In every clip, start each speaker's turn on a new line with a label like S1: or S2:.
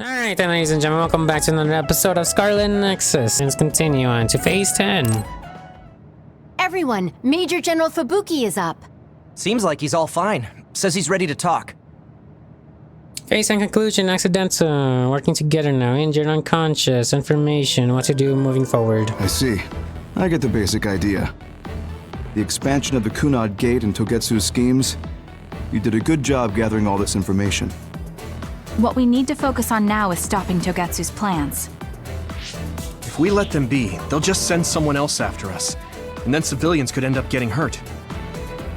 S1: Alright then, ladies and gentlemen, welcome back to another episode of Scarlet Nexus. Let's continue on to Phase 10.
S2: Everyone, Major General Fubuki is up.
S3: Seems like he's all fine. Says he's ready to talk.
S1: Phase 10 conclusion, accidental. Working together now, injured, unconscious, information, what to do moving forward.
S4: I see. I get the basic idea. The expansion of the Kunad Gate and Togetsu's schemes. You did a good job gathering all this information.
S5: What we need to focus on now is stopping Togetsu's plans.
S6: If we let them be, they'll just send someone else after us. And then civilians could end up getting hurt.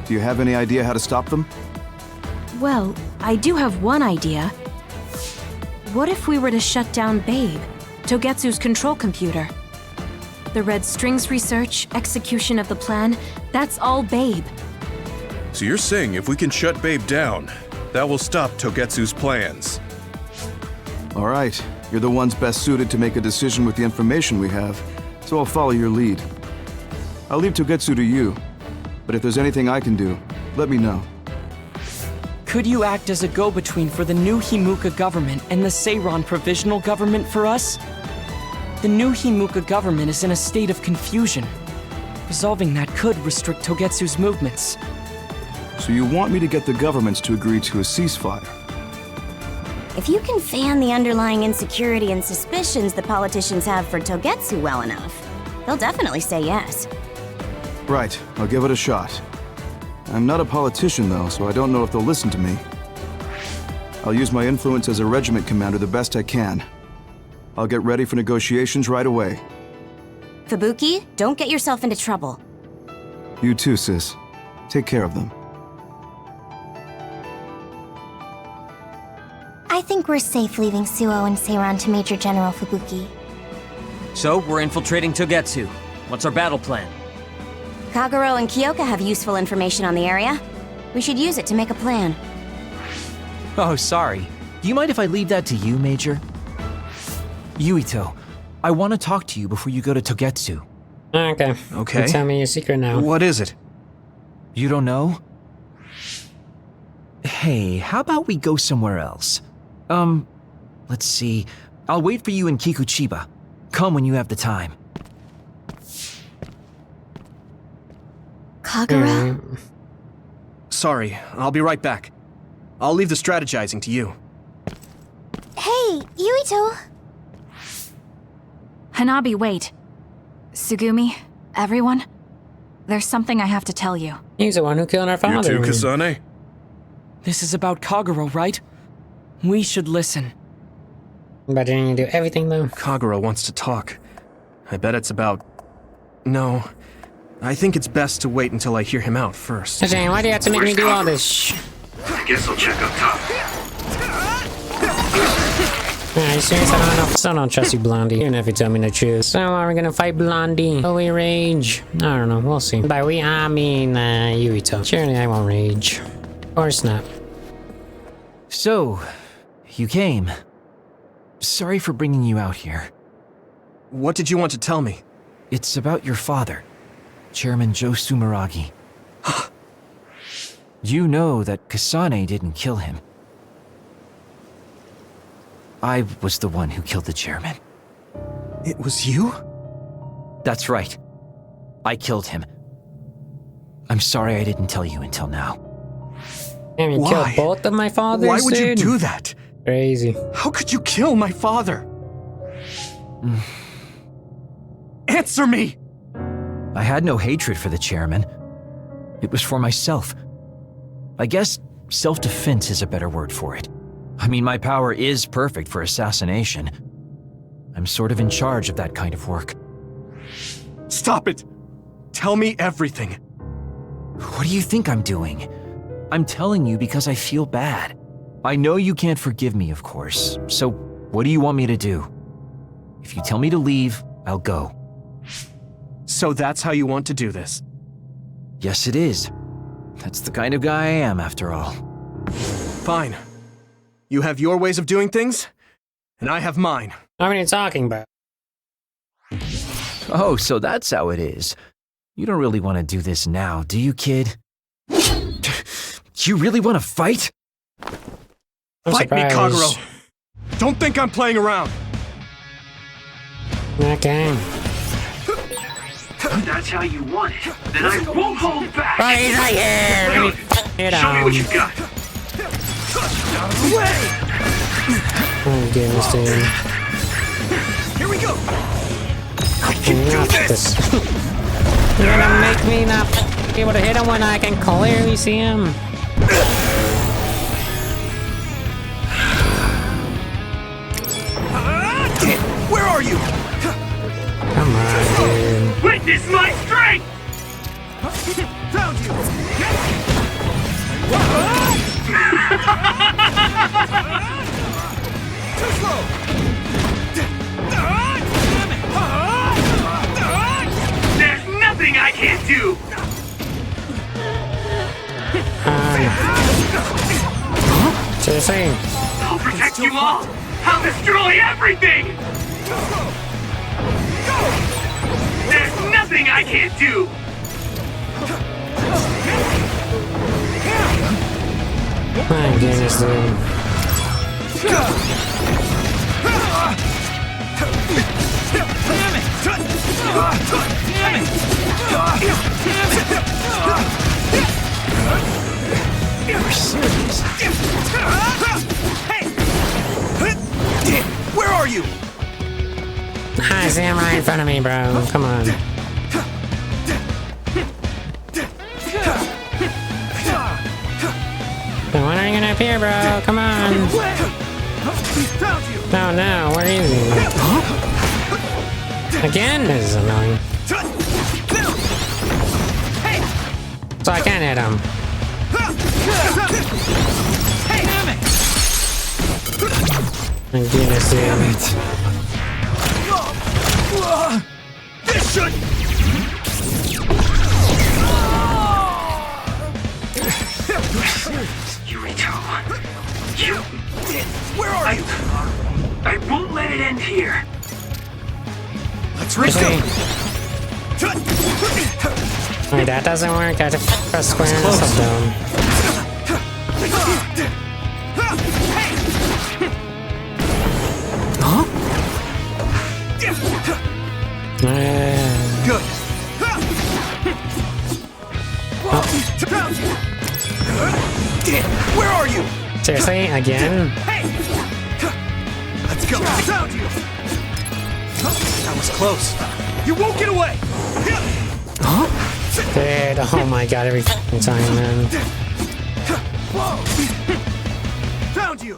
S4: Do you have any idea how to stop them?
S7: Well, I do have one idea. What if we were to shut down Babe, Togetsu's control computer? The Red Strings research, execution of the plan, that's all Babe.
S8: So you're saying if we can shut Babe down, that will stop Togetsu's plans?
S4: All right, you're the ones best suited to make a decision with the information we have, so I'll follow your lead. I'll leave Togetsu to you, but if there's anything I can do, let me know.
S9: Could you act as a go-between for the new Himuka government and the Seiran provisional government for us? The new Himuka government is in a state of confusion. Resolving that could restrict Togetsu's movements.
S4: So you want me to get the governments to agree to a ceasefire?
S10: If you can fan the underlying insecurity and suspicions the politicians have for Togetsu well enough, they'll definitely say yes.
S4: Right, I'll give it a shot. I'm not a politician though, so I don't know if they'll listen to me. I'll use my influence as a regiment commander the best I can. I'll get ready for negotiations right away.
S10: Fubuki, don't get yourself into trouble.
S4: You too, sis. Take care of them.
S11: I think we're safe leaving Suo and Seiran to Major General Fubuki.
S3: So, we're infiltrating Togetsu. What's our battle plan?
S10: Kaguro and Kyoka have useful information on the area. We should use it to make a plan.
S12: Oh, sorry. Do you mind if I leave that to you, Major? Yuito, I want to talk to you before you go to Togetsu.
S1: Okay.
S6: Okay.
S1: You tell me your secret now.
S6: What is it?
S12: You don't know? Hey, how about we go somewhere else? Let's see. I'll wait for you in Kikuchiba. Come when you have the time.
S11: Kaguro?
S6: Sorry, I'll be right back. I'll leave the strategizing to you.
S11: Hey, Yuito!
S5: Hanabi, wait. Tsugumi, everyone, there's something I have to tell you.
S1: He's the one who killed our father.
S8: You too, Kasane?
S9: This is about Kaguro, right? We should listen.
S1: But didn't you do everything though?
S6: Kaguro wants to talk. I bet it's about... No. I think it's best to wait until I hear him out first.
S1: Jane, why do you have to make me do all this
S13: I guess I'll check up top.
S1: Are you serious? I don't trust you, Blondie. Even if you tell me to choose. So are we gonna fight Blondie? Will we rage? I don't know, we'll see. By we, I mean, Yuito. Surely I won't rage. Of course not.
S12: So, you came. Sorry for bringing you out here.
S6: What did you want to tell me?
S12: It's about your father, Chairman Joe Sumeragi. You know that Kasane didn't kill him. I was the one who killed the chairman.
S6: It was you?
S12: That's right. I killed him. I'm sorry I didn't tell you until now.
S1: Damn, you killed both of my fathers,
S6: Why would you
S1: dude?
S6: do that?
S1: Crazy.
S6: How could you kill my father? Answer me!
S12: I had no hatred for the chairman. It was for myself. I guess self-defense is a better word for it. I mean, my power is perfect for assassination. I'm sort of in charge of that kind of work.
S6: Stop it! Tell me everything.
S12: What do you think I'm doing? I'm telling you because I feel bad. I know you can't forgive me, of course, so what do you want me to do? If you tell me to leave, I'll go.
S6: So that's how you want to do this?
S12: Yes, it is. That's the kind of guy I am, after all.
S6: Fine. You have your ways of doing things, and I have mine.
S1: What are you talking about?
S12: Oh, so that's how it is. You don't really want to do this now, do you, kid? You really want to fight?
S6: Fight me, Kaguro! Don't think I'm playing around.
S1: Okay.
S13: If that's how you want it, then I won't hold back.
S1: Right, he's right here. Let me
S13: Good.
S1: it
S13: Show me
S1: out.
S13: what you got.
S1: Oh goodness, dude.
S6: Here we go.
S1: Not this. You're gonna make me not be able to hit him when I can clearly see him.
S6: Where are you?
S1: Come on, dude.
S13: Witness my strength!
S6: Found you. Too slow.
S13: There's nothing I can't do!
S1: Seriously?
S13: I'll protect you all! I'll destroy everything! There's nothing I can't do!
S1: My goodness, dude.
S6: You're serious. Hey! Where are you?
S1: I see him right in front of me, bro. Come on. Now, when are you gonna appear, bro? Come on. No, no, where is he? Again? This is annoying. So I can't hit him. My goodness, dude.
S6: This should.
S13: Yurito, you...
S6: Where are you?
S13: I won't let it end here.
S6: Let's reach them.
S1: Wait, that doesn't work. I have to press square and stuff down.
S6: Good. Where are you?
S1: Seriously? Again?
S6: Let's go. Found you. That was close. You won't get away.
S1: Dude, oh my god, every f***ing time, man.
S6: Found you.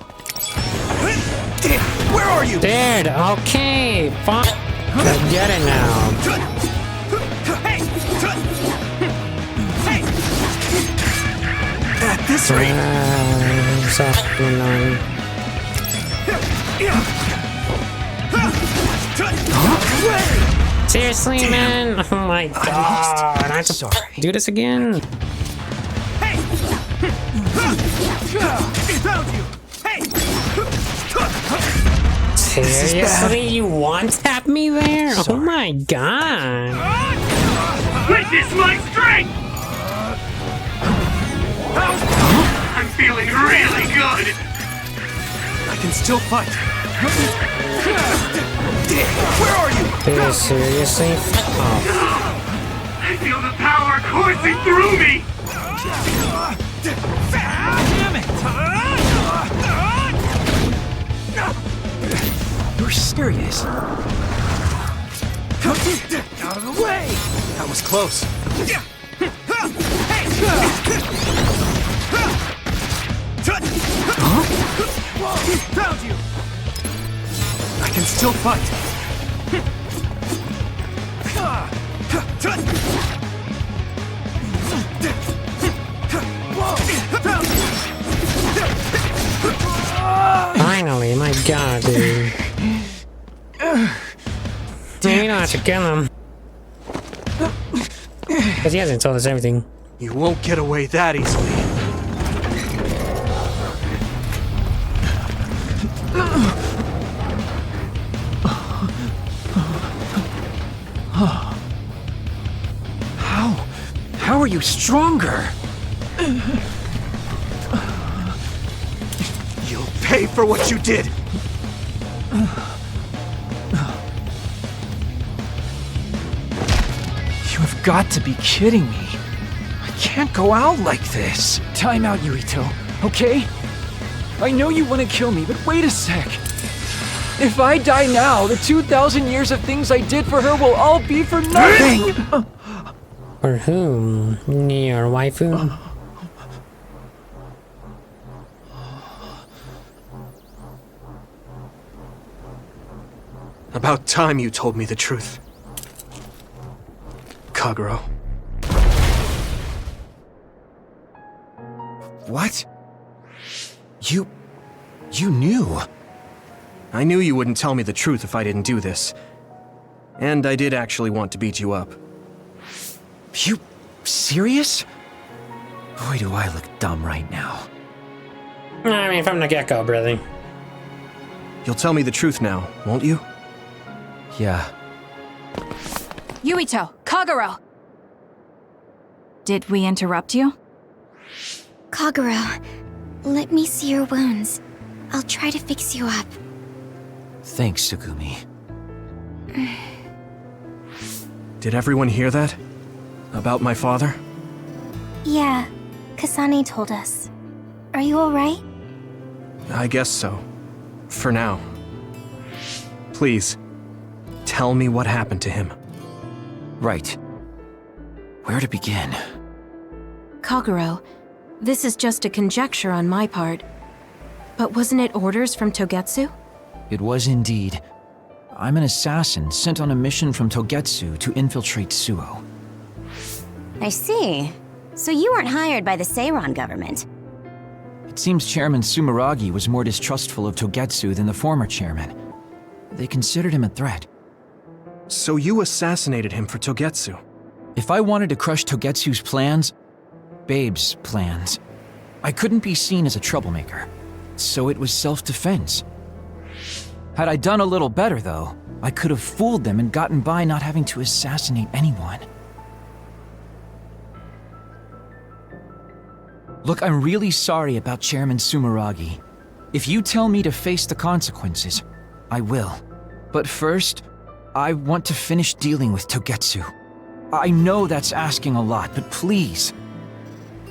S6: Where are you?
S1: Dude, okay, fuck. I get it now.
S6: At this rate.
S1: So f***ing annoying. Seriously, man? Oh my god, I have to do this again?
S6: Found you.
S1: Seriously? You one-tap me there? Oh my god.
S13: Witness my strength! I'm feeling really good!
S6: I can still fight. Where are you?
S1: Dude, seriously? Oh.
S13: I feel the power coursing through me!
S6: Damn it! You're serious? Out of the way! That was close. Found you! I can still fight.
S1: Finally, my god, dude. You don't have to kill him. Because he hasn't told us everything.
S6: You won't get away that easily. How are you stronger? You'll pay for what you did!
S12: You have got to be kidding me. I can't go out like this. Time out, Yuito, okay? I know you want to kill me, but wait a sec. If I die now, the 2,000 years of things I did for her will all be for nothing!
S1: For whom? Your waifu?
S6: About time you told me the truth. Kaguro.
S12: What? You knew?
S6: I knew you wouldn't tell me the truth if I didn't do this. And I did actually want to beat you up.
S12: You serious? Boy, do I look dumb right now.
S1: I mean, from the get-go, brother.
S6: You'll tell me the truth now, won't you?
S12: Yeah.
S5: Yuito, Kagero! Did we interrupt you?
S11: Kaguro, let me see your wounds. I'll try to fix you up.
S12: Thanks, Tsugumi.
S6: Did everyone hear that? About my father?
S11: Yeah, Kasane told us. Are you alright?
S6: I guess so. For now. Please, tell me what happened to him.
S12: Right. Where to begin?
S7: Kaguro, this is just a conjecture on my part. But wasn't it orders from Togetsu?
S12: It was indeed. I'm an assassin sent on a mission from Togetsu to infiltrate Suo.
S10: I see. So you weren't hired by the Seiran government.
S12: It seems Chairman Sumeragi was more distrustful of Togetsu than the former chairman. They considered him a threat.
S6: So you assassinated him for Togetsu?
S12: If I wanted to crush Togetsu's plans, Babe's plans, I couldn't be seen as a troublemaker. So it was self-defense. Had I done a little better, though, I could have fooled them and gotten by not having to assassinate anyone. Look, I'm really sorry about Chairman Sumeragi. If you tell me to face the consequences, I will. But first, I want to finish dealing with Togetsu. I know that's asking a lot, but please.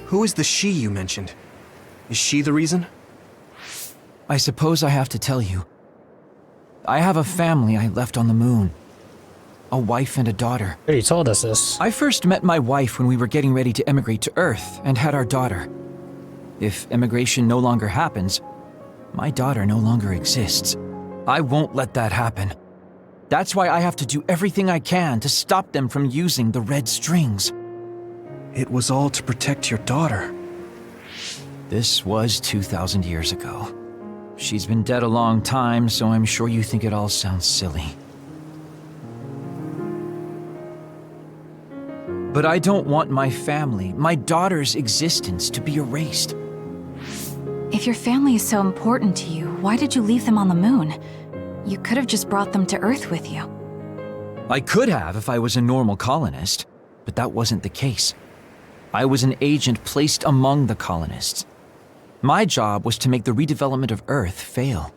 S6: Who is the she you mentioned? Is she the reason?
S12: I suppose I have to tell you. I have a family I left on the moon. A wife and a daughter.
S1: You told us this.
S12: I first met my wife when we were getting ready to emigrate to Earth and had our daughter. If emigration no longer happens, my daughter no longer exists. I won't let that happen. That's why I have to do everything I can to stop them from using the red strings.
S6: It was all to protect your daughter.
S12: This was 2,000 years ago. She's been dead a long time, so I'm sure you think it all sounds silly. But I don't want my family, my daughter's existence to be erased.
S5: If your family is so important to you, why did you leave them on the moon? You could have just brought them to Earth with you.
S12: I could have if I was a normal colonist, but that wasn't the case. I was an agent placed among the colonists. My job was to make the redevelopment of Earth fail.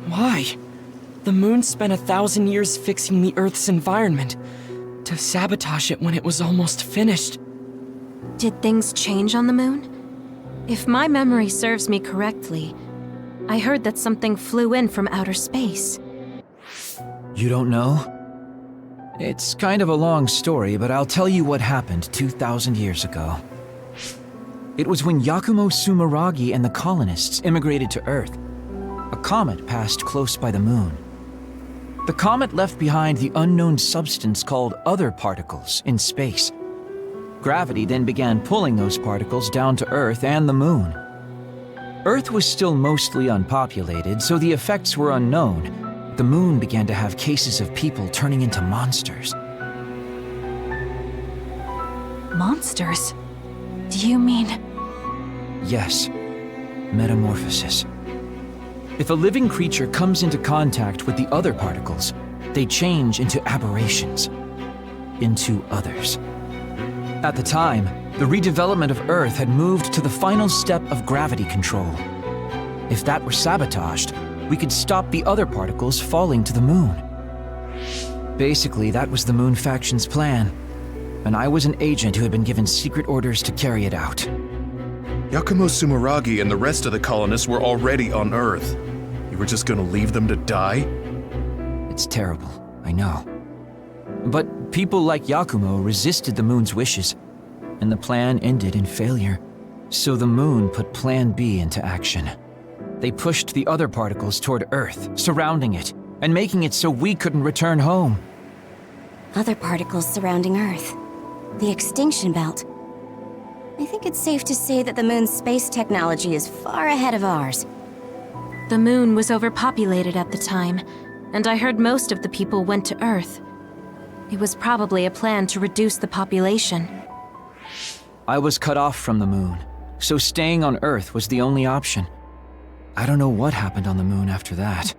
S9: Why? The moon spent 1,000 years fixing the Earth's environment, to sabotage it when it was almost finished.
S7: Did things change on the moon? If my memory serves me correctly, I heard that something flew in from outer space.
S12: You don't know? It's kind of a long story, but I'll tell you what happened 2,000 years ago. It was when Yakumo Sumeragi and the colonists immigrated to Earth. A comet passed close by the moon. The comet left behind the unknown substance called other particles in space. Gravity then began pulling those particles down to Earth and the moon. Earth was still mostly unpopulated, so the effects were unknown. The moon began to have cases of people turning into monsters.
S5: Monsters? Do you mean...
S12: Yes. Metamorphosis. If a living creature comes into contact with the other particles, they change into aberrations. Into others. At the time, the redevelopment of Earth had moved to the final step of gravity control. If that were sabotaged, we could stop the other particles falling to the moon. Basically, that was the Moon Faction's plan, and I was an agent who had been given secret orders to carry it out.
S8: Yakumo Sumeragi and the rest of the colonists were already on Earth. You were just gonna leave them to die?
S12: It's terrible, I know. But people like Yakumo resisted the moon's wishes, and the plan ended in failure. So the moon put Plan B into action. They pushed the other particles toward Earth, surrounding it, and making it so we couldn't return home.
S10: Other particles surrounding Earth. The extinction belt. I think it's safe to say that the moon's space technology is far ahead of ours.
S7: The moon was overpopulated at the time, and I heard most of the people went to Earth. It was probably a plan to reduce the population.
S12: I was cut off from the moon, so staying on Earth was the only option. I don't know what happened on the moon after that.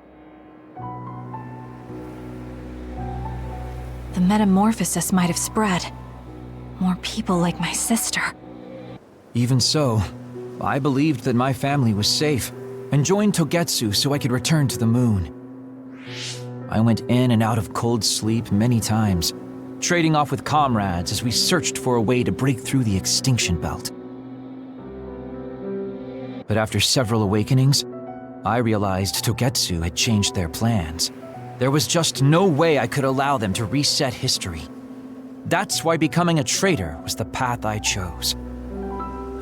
S5: The metamorphosis might have spread. More people like my sister.
S12: Even so, I believed that my family was safe, and joined Togetsu so I could return to the moon. I went in and out of cold sleep many times, trading off with comrades as we searched for a way to break through the extinction belt. But after several awakenings, I realized Togetsu had changed their plans. There was just no way I could allow them to reset history. That's why becoming a traitor was the path I chose.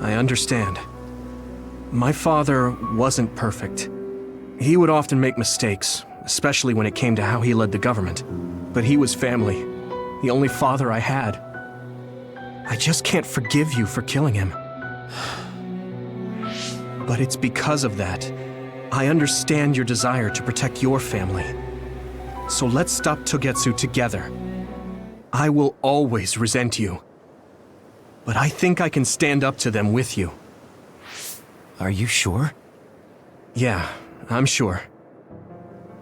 S6: I understand. My father wasn't perfect. He would often make mistakes, especially when it came to how he led the government. But he was family, the only father I had. I just can't forgive you for killing him. But it's because of that. I understand your desire to protect your family. So let's stop Togetsu together. I will always resent you. But I think I can stand up to them with you.
S12: Are you sure?
S6: Yeah, I'm sure.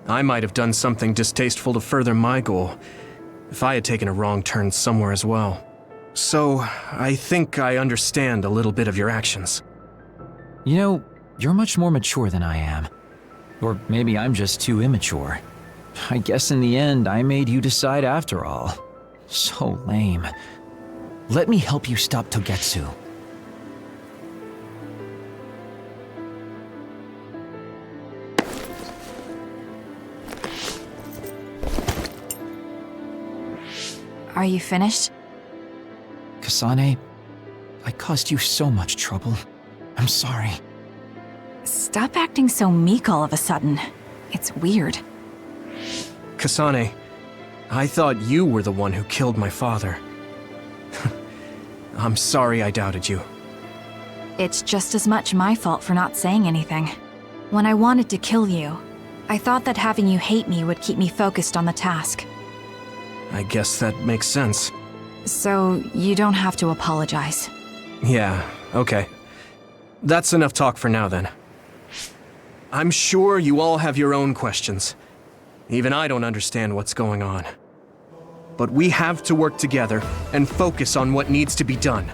S6: I might have done something distasteful to further my goal, if I had taken a wrong turn somewhere as well. So, I think I understand a little bit of your actions.
S12: You know, you're much more mature than I am. Or maybe I'm just too immature. I guess in the end, I made you decide after all. So lame. Let me help you stop Togetsu.
S5: Are you finished?
S12: Kasane, I caused you so much trouble. I'm sorry.
S5: Stop acting so meek all of a sudden. It's weird.
S6: Kasane, I thought you were the one who killed my father. I'm sorry I doubted you.
S5: It's just as much my fault for not saying anything. When I wanted to kill you, I thought that having you hate me would keep me focused on the task.
S6: I guess that makes sense.
S5: So, you don't have to apologize.
S6: Yeah, okay. That's enough talk for now then. I'm sure you all have your own questions. Even I don't understand what's going on. But we have to work together and focus on what needs to be done.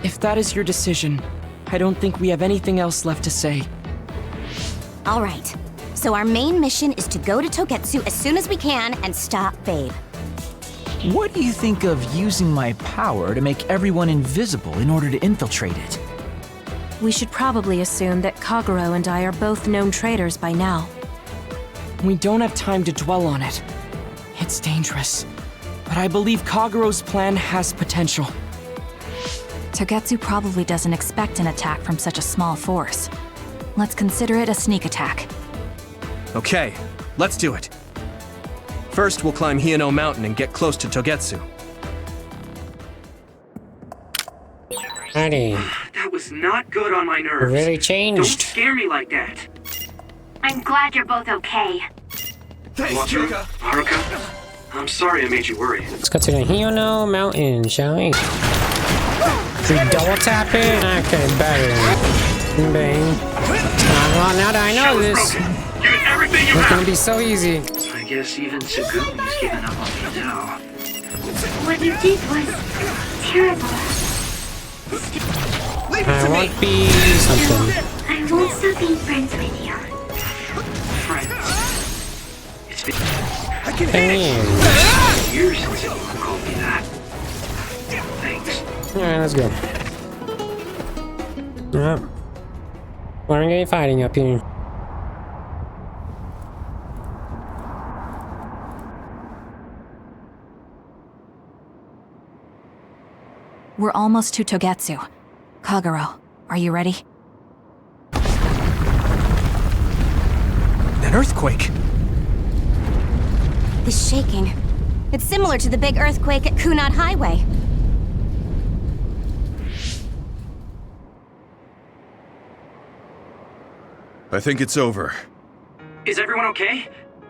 S9: If that is your decision, I don't think we have anything else left to say.
S10: All right. So our main mission is to go to Togetsu as soon as we can and stop Babe.
S12: What do you think of using my power to make everyone invisible in order to infiltrate it?
S7: We should probably assume that Kaguro and I are both known traitors by now.
S9: We don't have time to dwell on it. It's dangerous. But I believe Kaguro's plan has potential.
S5: Togetsu probably doesn't expect an attack from such a small force. Let's consider it a sneak attack.
S6: Okay, let's do it. First, we'll climb Hieno Mountain and get close to Togetsu.
S1: Alrighty.
S13: That was not good on my nerves.
S1: Really
S13: Don't
S1: changed.
S13: scare me like that.
S11: I'm glad you're both okay.
S13: Thanks, Kyoka. Haruka, I'm sorry I made you worry.
S1: Let's go to the Hieno Mountain, shall we? Should we double tap it? Okay, better. Bang. Well, now that I know this,
S13: Give it everything you
S1: it's
S13: have.
S1: gonna be so easy.
S13: I guess even Tsugumi's given up on me now.
S11: What you did was terrible.
S1: I won't be something.
S11: I won't stop being friends with you.
S13: I can
S1: Damn.
S13: years since anyone called me that. Thanks.
S1: Alright, let's go. Yep. We're gonna get fighting up here.
S5: We're almost to Togetsu. Kagero, are you ready?
S6: An earthquake!
S10: This shaking. It's similar to the big earthquake at Kunad Highway.
S8: I think it's over.
S13: Is everyone okay?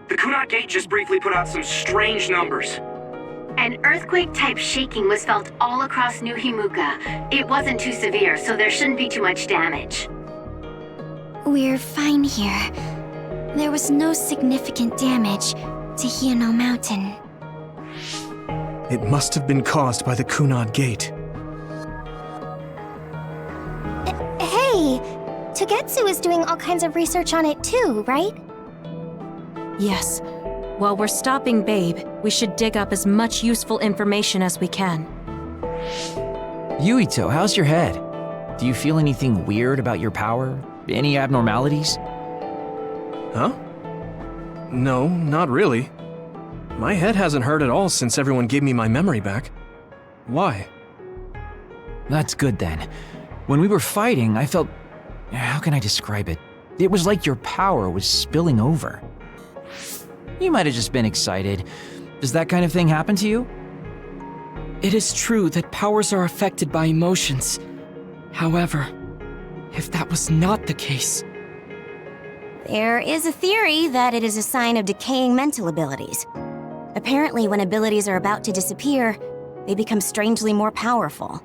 S13: The Kunad Gate just briefly put out some strange numbers.
S2: An earthquake-type shaking was felt all across New Himuka. It wasn't too severe, so there shouldn't be too much damage.
S11: We're fine here. There was no significant damage to Hieno Mountain.
S6: It must have been caused by the Kunad Gate.
S11: Hey! Togetsu is doing all kinds of research on it too, right?
S7: Yes. While we're stopping Babe, we should dig up as much useful information as we can.
S12: Yuito, how's your head? Do you feel anything weird about your power? Any abnormalities?
S6: Huh? No, not really. My head hasn't hurt at all since everyone gave me my memory back. Why?
S12: That's good then. When we were fighting, I felt... How can I describe it? It was like your power was spilling over. You might have just been excited. Does that kind of thing happen to you?
S9: It is true that powers are affected by emotions. However, if that was not the case...
S10: There is a theory that it is a sign of decaying mental abilities. Apparently, when abilities are about to disappear, they become strangely more powerful.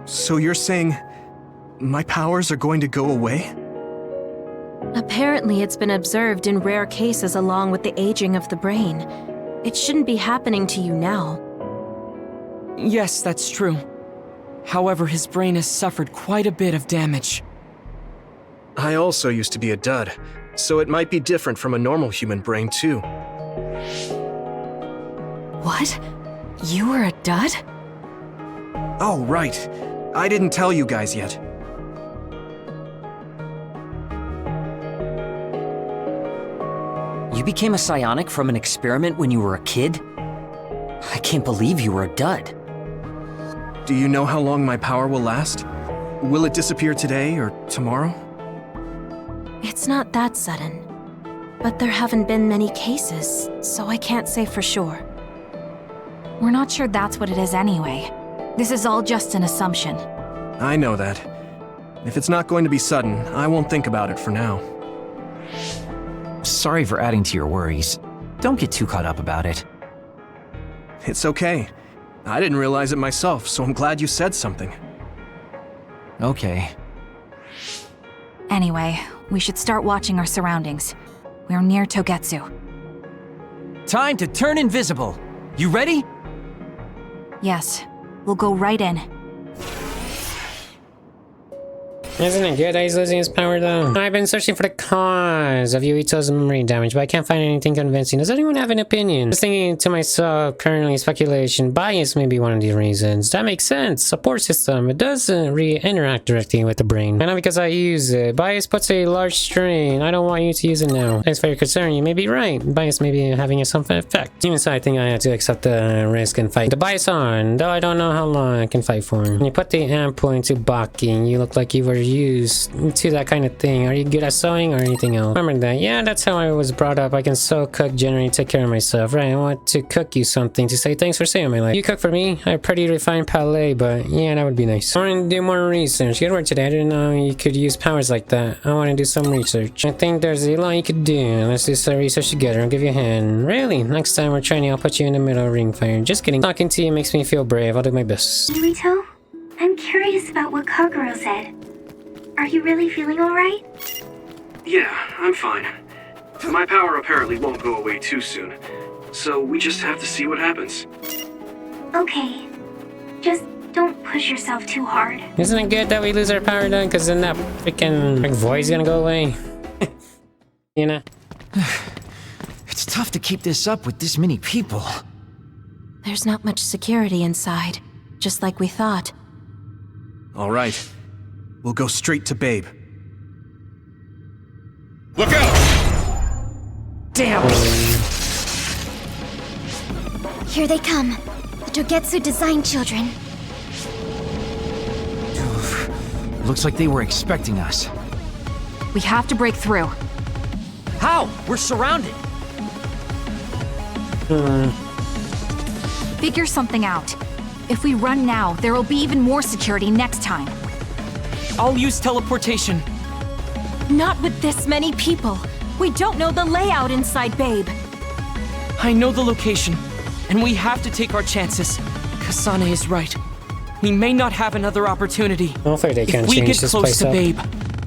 S6: So you're saying my powers are going to go away?
S7: Apparently, it's been observed in rare cases along with the aging of the brain. It shouldn't be happening to you now.
S9: Yes, that's true. However, his brain has suffered quite a bit of damage.
S6: I also used to be a dud, so it might be different from a normal human brain too.
S7: What? You were a dud?
S6: Oh, right. I didn't tell you guys yet.
S14: You became a psionic from an experiment when you were a kid? I can't believe you were a dud.
S6: Do you know how long my power will last? Will it disappear today or tomorrow?
S7: It's not that sudden. But there haven't been many cases, so I can't say for sure.
S5: We're not sure that's what it is anyway. This is all just an assumption.
S6: I know that. If it's not going to be sudden, I won't think about it for now.
S12: Sorry for adding to your worries. Don't get too caught up about it.
S6: It's okay. I didn't realize it myself, so I'm glad you said something.
S12: Okay.
S5: Anyway, we should start watching our surroundings. We're near Togetsu.
S12: Time to turn invisible! You ready?
S5: Yes, we'll go right in.
S1: Isn't it good that he's losing his power though? I've been searching for the cause of Yuito's memory damage, but I can't find anything convincing. Does anyone have an opinion? Just thinking to myself, currently speculation, bias may be one of the reasons. That makes sense. Support system, it doesn't interact directly with the brain. I know because I use it. Bias puts a large strain. I don't want you to use it now. Thanks for your concern. You may be right. Bias may be having some effect. Even so, I think I have to accept the risk and fight the bias on, though I don't know how long I can fight for. When you put the ample into Baki, you look like you were used to that kind of thing. Are you good at sewing or anything else? Remember that? Yeah, that's how I was brought up. I can sew, cook, generally take care of myself. Right, I want to cook you something to say thanks for saving my life. You cook for me? I have pretty refined palate, but yeah, that would be nice. I want to do more research. Good work today. I didn't know you could use powers like that. I want to do some research. I think there's a lot you could do. Let's do some research together. I'll give you a hand. Really? Next time we're training, I'll put you in the middle of ring fire. Just kidding. Talking to you makes me feel brave. I'll do my best.
S11: Yuito, I'm curious about what Kaguro said. Are you really feeling alright?
S13: Yeah, I'm fine. My power apparently won't go away too soon, so we just have to see what happens.
S11: Okay. Just don't push yourself too hard.
S1: Isn't it good that we lose our power then? Because then that freaking void's gonna go away. You know?
S12: It's tough to keep this up with this many people.
S7: There's not much security inside, just like we thought.
S6: All right. We'll go straight to Babe.
S8: Look out!
S7: Damn!
S11: Here they come. The Togetsu design children.
S12: Looks like they were expecting us.
S5: We have to break through.
S14: How? We're surrounded.
S5: Figure something out. If we run now, there will be even more security next time.
S9: I'll use teleportation.
S7: Not with this many people. We don't know the layout inside Babe.
S9: I know the location, and we have to take our chances. Kasane is right. We may not have another opportunity.
S1: Hopefully they can
S9: If we
S1: change
S9: get
S1: this
S9: close
S1: place
S9: to
S1: up.
S9: Babe,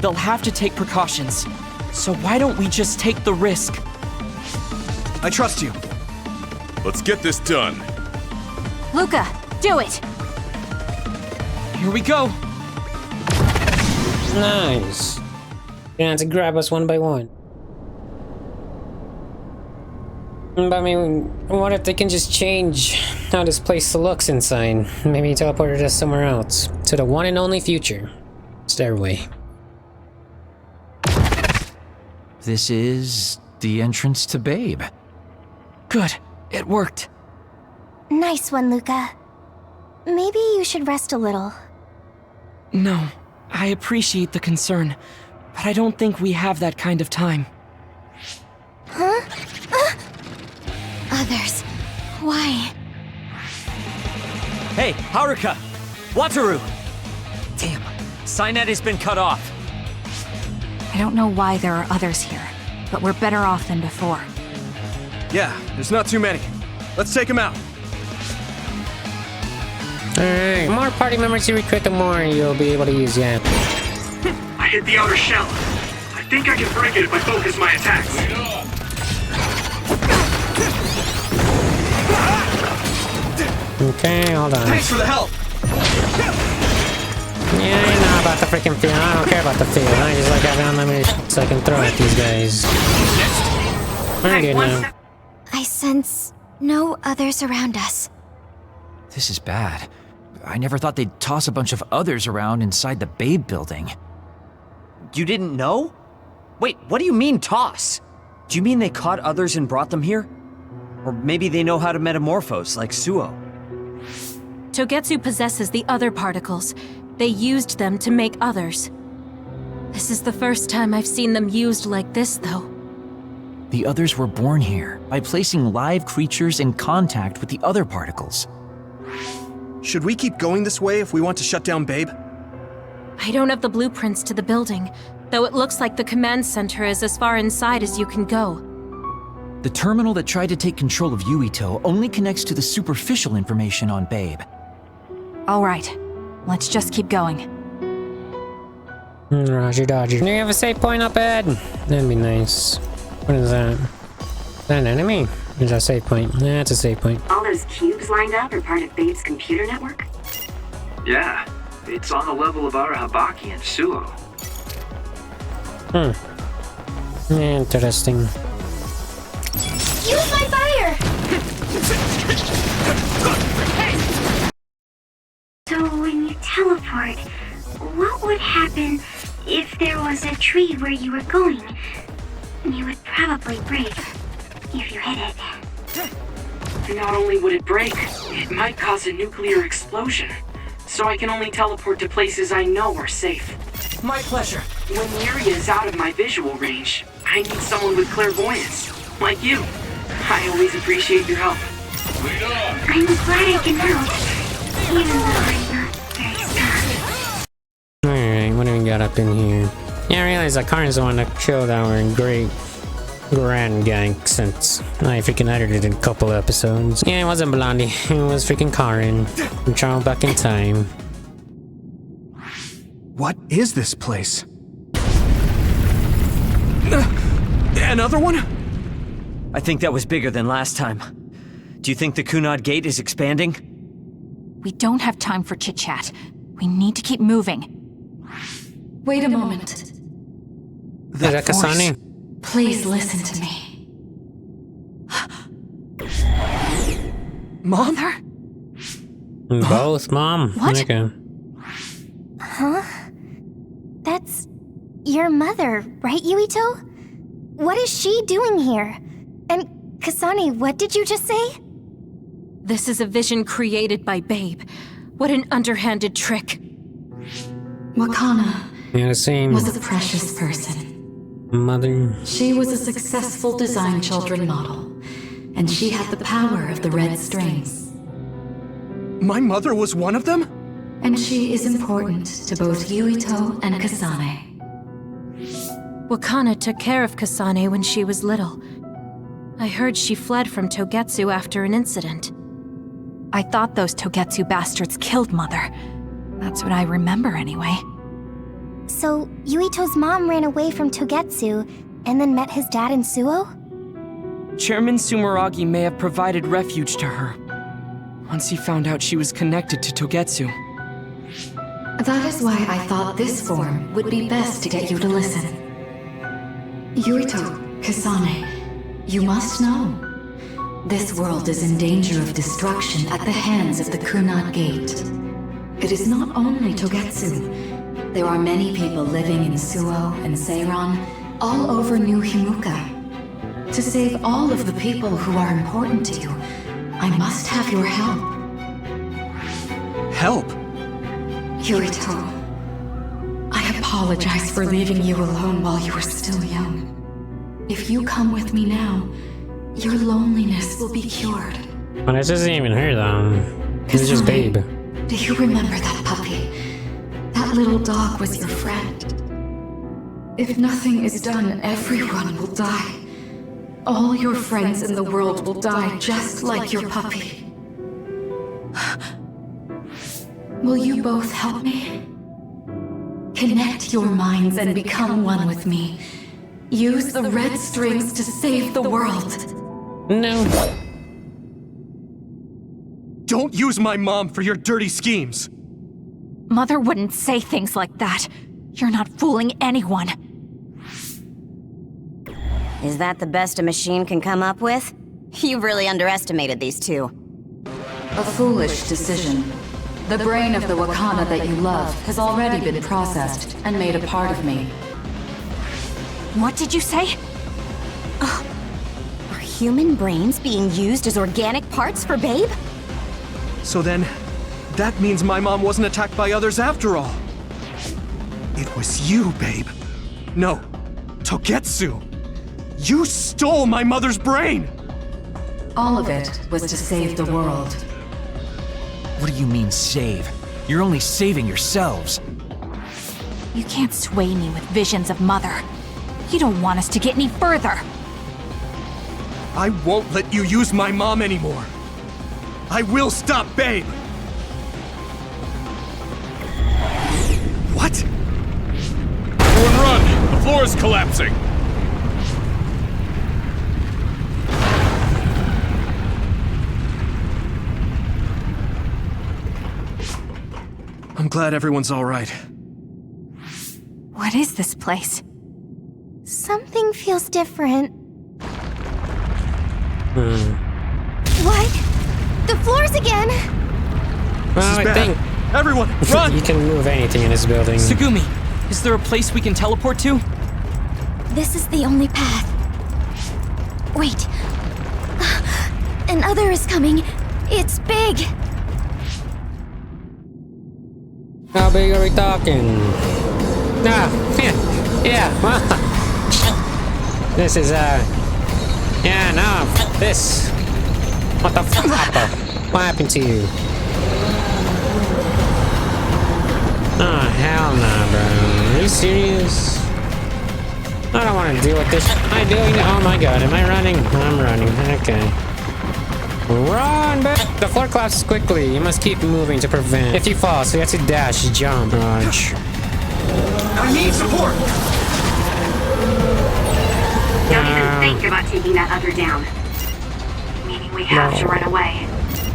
S9: they'll have to take precautions. So why don't we just take the risk?
S6: I trust you.
S8: Let's get this done.
S5: Luka, do it!
S9: Here we go.
S1: Nice. You're gonna have to grab us one by one. But I mean, what if they can just change how this place looks inside? Maybe teleported us somewhere else. To the one and only future. Stairway.
S12: This is the entrance to Babe.
S9: Good. It worked.
S11: Nice one, Luka. Maybe you should rest a little.
S9: No, I appreciate the concern, but I don't think we have that kind of time.
S11: Huh? Others. Why?
S14: Hey, Haruka! Wataru! Damn, Signet has been cut off.
S5: I don't know why there are others here, but we're better off than before.
S6: Yeah, there's not too many. Let's take them out.
S1: Alright, more party members you recruit, the more you'll be able to use, yeah.
S13: I hit the outer shell. I think I can break it if I focus my attacks.
S1: Okay, hold on.
S6: Thanks for the help.
S1: Yeah, I know about the freaking field. I don't care about the field. I just like having unlimited so I can throw at these guys. I'm good now.
S11: I sense no others around us.
S12: This is bad. I never thought they'd toss a bunch of others around inside the Babe building.
S14: You didn't know? Wait, what do you mean toss? Do you mean they caught others and brought them here? Or maybe they know how to metamorphose, like Suo.
S7: Togetsu possesses the other particles. They used them to make others. This is the first time I've seen them used like this, though.
S12: The others were born here by placing live creatures in contact with the other particles.
S6: Should we keep going this way if we want to shut down Babe?
S7: I don't have the blueprints to the building, though it looks like the command center is as far inside as you can go.
S12: The terminal that tried to take control of Yuito only connects to the superficial information on Babe.
S5: All right, let's just keep going.
S1: Roger Dodger. Do you have a save point up ahead? That'd be nice. What is that? Is that an enemy? Or is that a save point? Yeah, it's a save point.
S2: All those cubes lined up are part of Babe's computer network?
S13: Yeah, it's on the level of Arahabaki and Suo.
S1: Interesting.
S11: Use my fire!
S2: So when you teleport, what would happen if there was a tree where you were going? You would probably break if you hit it.
S13: Not only would it break, it might cause a nuclear explosion. So I can only teleport to places I know are safe.
S9: My pleasure.
S13: When the area is out of my visual range, I need someone with clairvoyance, like you. I always appreciate your help.
S2: I'm glad I can help, even though I'm not very strong.
S1: Alright, what do we got up in here? Yeah, I realized that Karin's the one that showed our great grand gang since I freaking edited a couple episodes. Yeah, it wasn't Blondie, it was freaking Karin. We traveled back in time.
S6: What is this place? Another one?
S14: I think that was bigger than last time. Do you think the Kunad Gate is expanding?
S5: We don't have time for chit-chat. We need to keep moving.
S7: Wait a moment.
S1: Is that Kasane?
S15: Please listen to me.
S6: Mom?
S1: Both, Mom?
S10: What?
S1: Okay.
S10: Huh? That's your mother, right, Yuito? What is she doing here? And Kasane, what did you just say?
S7: This is a vision created by Babe. What an underhanded trick.
S15: Wakana
S1: Yeah, the same
S15: was a precious person.
S1: mother.
S15: She was a successful design children model, and she had the power of the red strings.
S6: My mother was one of them?
S15: And she is important to both Yuito and Kasane.
S7: Wakana took care of Kasane when she was little. I heard she fled from Togetsu after an incident.
S5: I thought those Togetsu bastards killed Mother. That's what I remember anyway.
S10: So, Yuito's mom ran away from Togetsu and then met his dad in Suo?
S9: Chairman Sumeragi may have provided refuge to her once he found out she was connected to Togetsu.
S15: That is why I thought this form would be best to get you to listen. Yuito, Kasane, you must know. This world is in danger of destruction at the hands of the Kunad Gate. It is not only Togetsu. There are many people living in Suo and Seiron, all over New Himuka. To save all of the people who are important to you, I must have your help.
S6: Help?
S15: Yuito, I apologize for leaving you alone while you were still young. If you come with me now, your loneliness will be cured.
S1: Well, this isn't even her, though. It's just Babe.
S15: Do you remember that puppy? That little dog was your friend. If nothing is done, everyone will die. All your friends in the world will die just like your puppy. Will you both help me? Connect your minds and become one with me. Use the red strings to save the world.
S1: No.
S6: Don't use my mom for your dirty schemes.
S5: Mother wouldn't say things like that. You're not fooling anyone.
S10: Is that the best a machine can come up with? You really underestimated these two.
S15: A foolish decision. The brain of the Wakana that you love has already been processed and made a part of me.
S5: What did you say?
S10: Are human brains being used as organic parts for Babe?
S6: So then, that means my mom wasn't attacked by others after all. It was you, Babe. No, Togetsu. You stole my mother's brain!
S15: All of it was to save the world.
S12: What do you mean, save? You're only saving yourselves.
S5: You can't sway me with visions of Mother. You don't want us to get any further.
S6: I won't let you use my mom anymore. I will stop Babe! What?
S8: Everyone run! The floor is collapsing!
S6: I'm glad everyone's all right.
S5: What is this place?
S10: Something feels different. What? The floors again!
S1: Well, I think
S6: everyone, run!
S1: You can move anything in this building.
S9: Tsugumi, is there a place we can teleport to?
S10: This is the only path. Wait. Another is coming. It's big.
S1: How big are we talking? Yeah, well, this is, yeah, no, this. What the fuck? What happened to you? Oh, hell no, bro. Are you serious? I don't want to deal with this. Am I doing it? Oh my god, am I running? I'm running, okay. Run back! The floor collapses quickly. You must keep moving to prevent. If you fall, so you have to dash, jump. Dodge.
S13: I need support!
S2: Don't even think about taking that other down. Meaning we have to run away.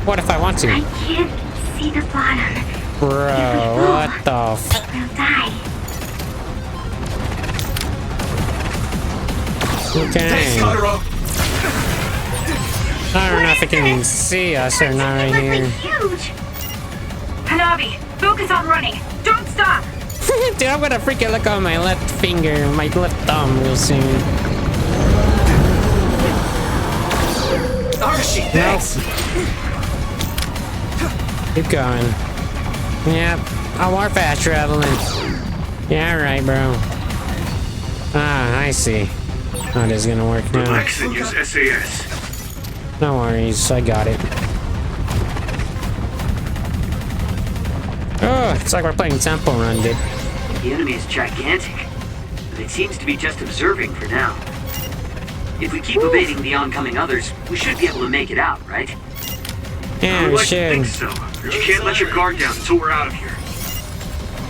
S1: What if I want to?
S2: I can't see the bottom.
S1: Bro, what the f-
S2: We'll die.
S1: Okay.
S8: Thanks, Kaguro.
S1: I don't know if it can see us or not right here.
S2: Huge!
S16: Hanabi, focus on running. Don't stop!
S1: Dude, I'm gonna freaking look on my left finger, my left thumb real soon.
S8: Arashi, thanks.
S1: Keep going. Yep, I'm more fast traveling. Yeah, alright, bro. Ah, I see. Oh, this is gonna work now.
S13: Relax and use SAS.
S1: No worries, I got it. Oh, it's like we're playing Temple Run, dude.
S17: The enemy is gigantic, but it seems to be just observing for now. If we keep evading the oncoming others, we should be able to make it out, right?
S1: Yeah,
S13: I'd
S1: we
S13: like to
S1: should.
S13: think so, but you can't let your guard down until we're out of here.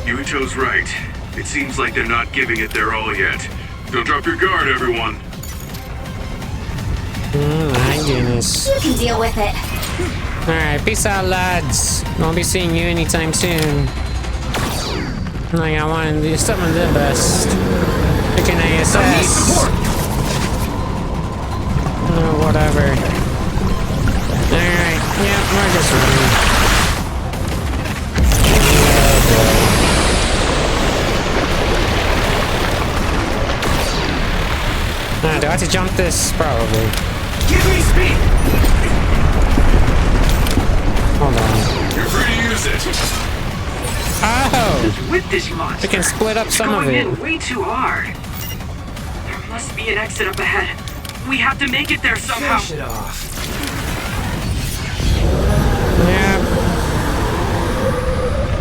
S13: Yuito's right. It seems like they're not giving it their all yet. Don't drop your guard, everyone.
S1: My goodness.
S10: You can deal with it.
S1: Alright, peace out, lads. Won't be seeing you anytime soon. Like, I want to do some of the best. Freaking ASS. Oh, whatever. Alright, yeah, we're just running. Do I have to jump this? Probably.
S8: Give me speed.
S1: Hold on.
S8: You're free to use it.
S1: Oh!
S17: With this monster,
S1: We can split up some of
S17: going
S1: it.
S17: in way too hard. There must be an exit up ahead. We have to make it there somehow.
S8: Finish it off.
S1: Yeah.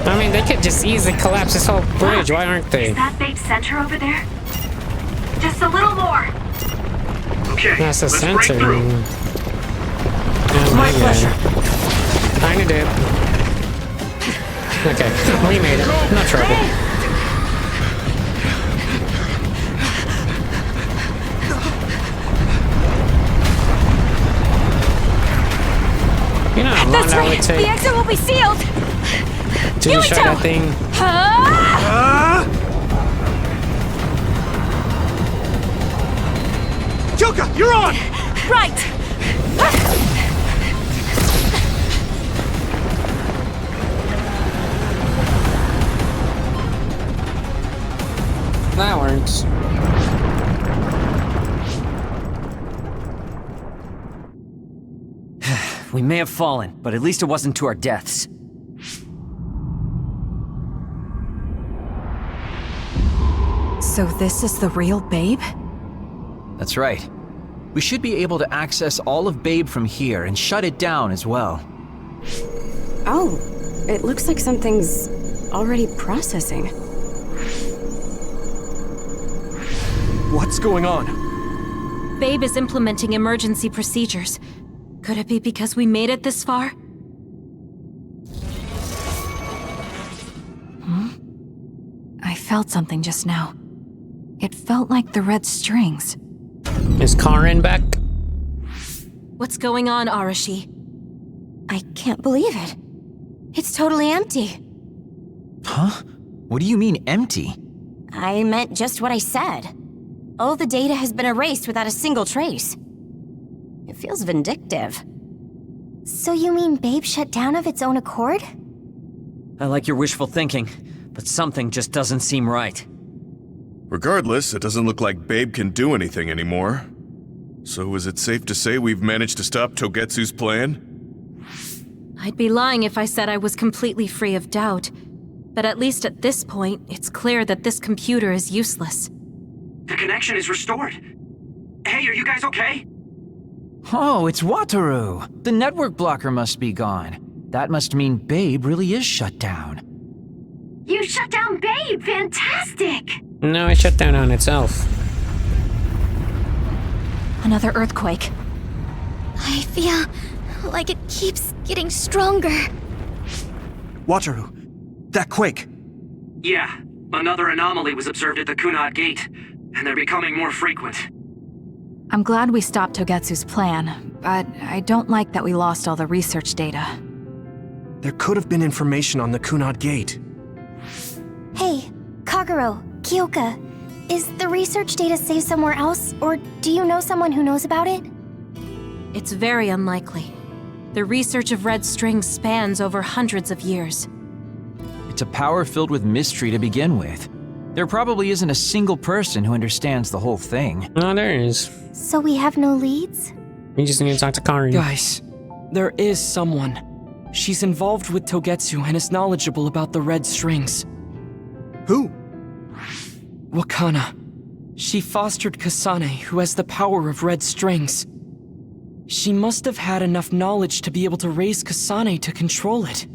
S1: I mean, they could just easily collapse this whole bridge. Why aren't they?
S16: Is that big center over there? Just a little more.
S13: Okay,
S1: That's a
S13: let's break
S1: sensor.
S13: through.
S1: Oh
S9: My pleasure.
S1: I need it. Okay, we made it. No trouble. You know how long
S5: That's
S1: that
S5: right.
S1: would
S5: The
S1: take
S5: exit will be sealed.
S1: to destroy that thing?
S8: Kyoka, you're on!
S5: Right.
S1: That works.
S14: We may have fallen, but at least it wasn't to our deaths.
S5: So this is the real Babe?
S12: That's right. We should be able to access all of Babe from here and shut it down as well.
S18: Oh, it looks like something's already processing.
S6: What's going on?
S7: Babe is implementing emergency procedures. Could it be because we made it this far?
S5: I felt something just now. It felt like the red strings.
S1: Is Karin back?
S7: What's going on, Arashi?
S10: I can't believe it. It's totally empty.
S12: Huh? What do you mean, empty?
S10: I meant just what I said. All the data has been erased without a single trace. It feels vindictive. So you mean Babe shut down of its own accord?
S14: I like your wishful thinking, but something just doesn't seem right.
S8: Regardless, it doesn't look like Babe can do anything anymore. So is it safe to say we've managed to stop Togetsu's plan?
S7: I'd be lying if I said I was completely free of doubt. But at least at this point, it's clear that this computer is useless.
S17: The connection is restored. Hey, are you guys okay?
S12: Oh, it's Wataru! The network blocker must be gone. That must mean Babe really is shut down.
S16: You shut down Babe! Fantastic!
S1: No, it shut down on itself.
S5: Another earthquake.
S11: I feel like it keeps getting stronger.
S6: Wataru, that quake.
S17: Yeah, another anomaly was observed at the Kunad Gate, and they're becoming more frequent.
S5: I'm glad we stopped Togetsu's plan, but I don't like that we lost all the research data.
S6: There could have been information on the Kunad Gate.
S10: Hey, Kaguro, Kyoka. Is the research data saved somewhere else, or do you know someone who knows about it?
S7: It's very unlikely. The research of red strings spans over hundreds of years.
S12: It's a power filled with mystery to begin with. There probably isn't a single person who understands the whole thing.
S1: Oh, there is.
S10: So we have no leads?
S1: We just need to talk to Karin.
S9: Guys, there is someone. She's involved with Togetsu and is knowledgeable about the red strings.
S6: Who?
S9: Wakana. She fostered Kasane, who has the power of red strings. She must have had enough knowledge to be able to raise Kasane to control it.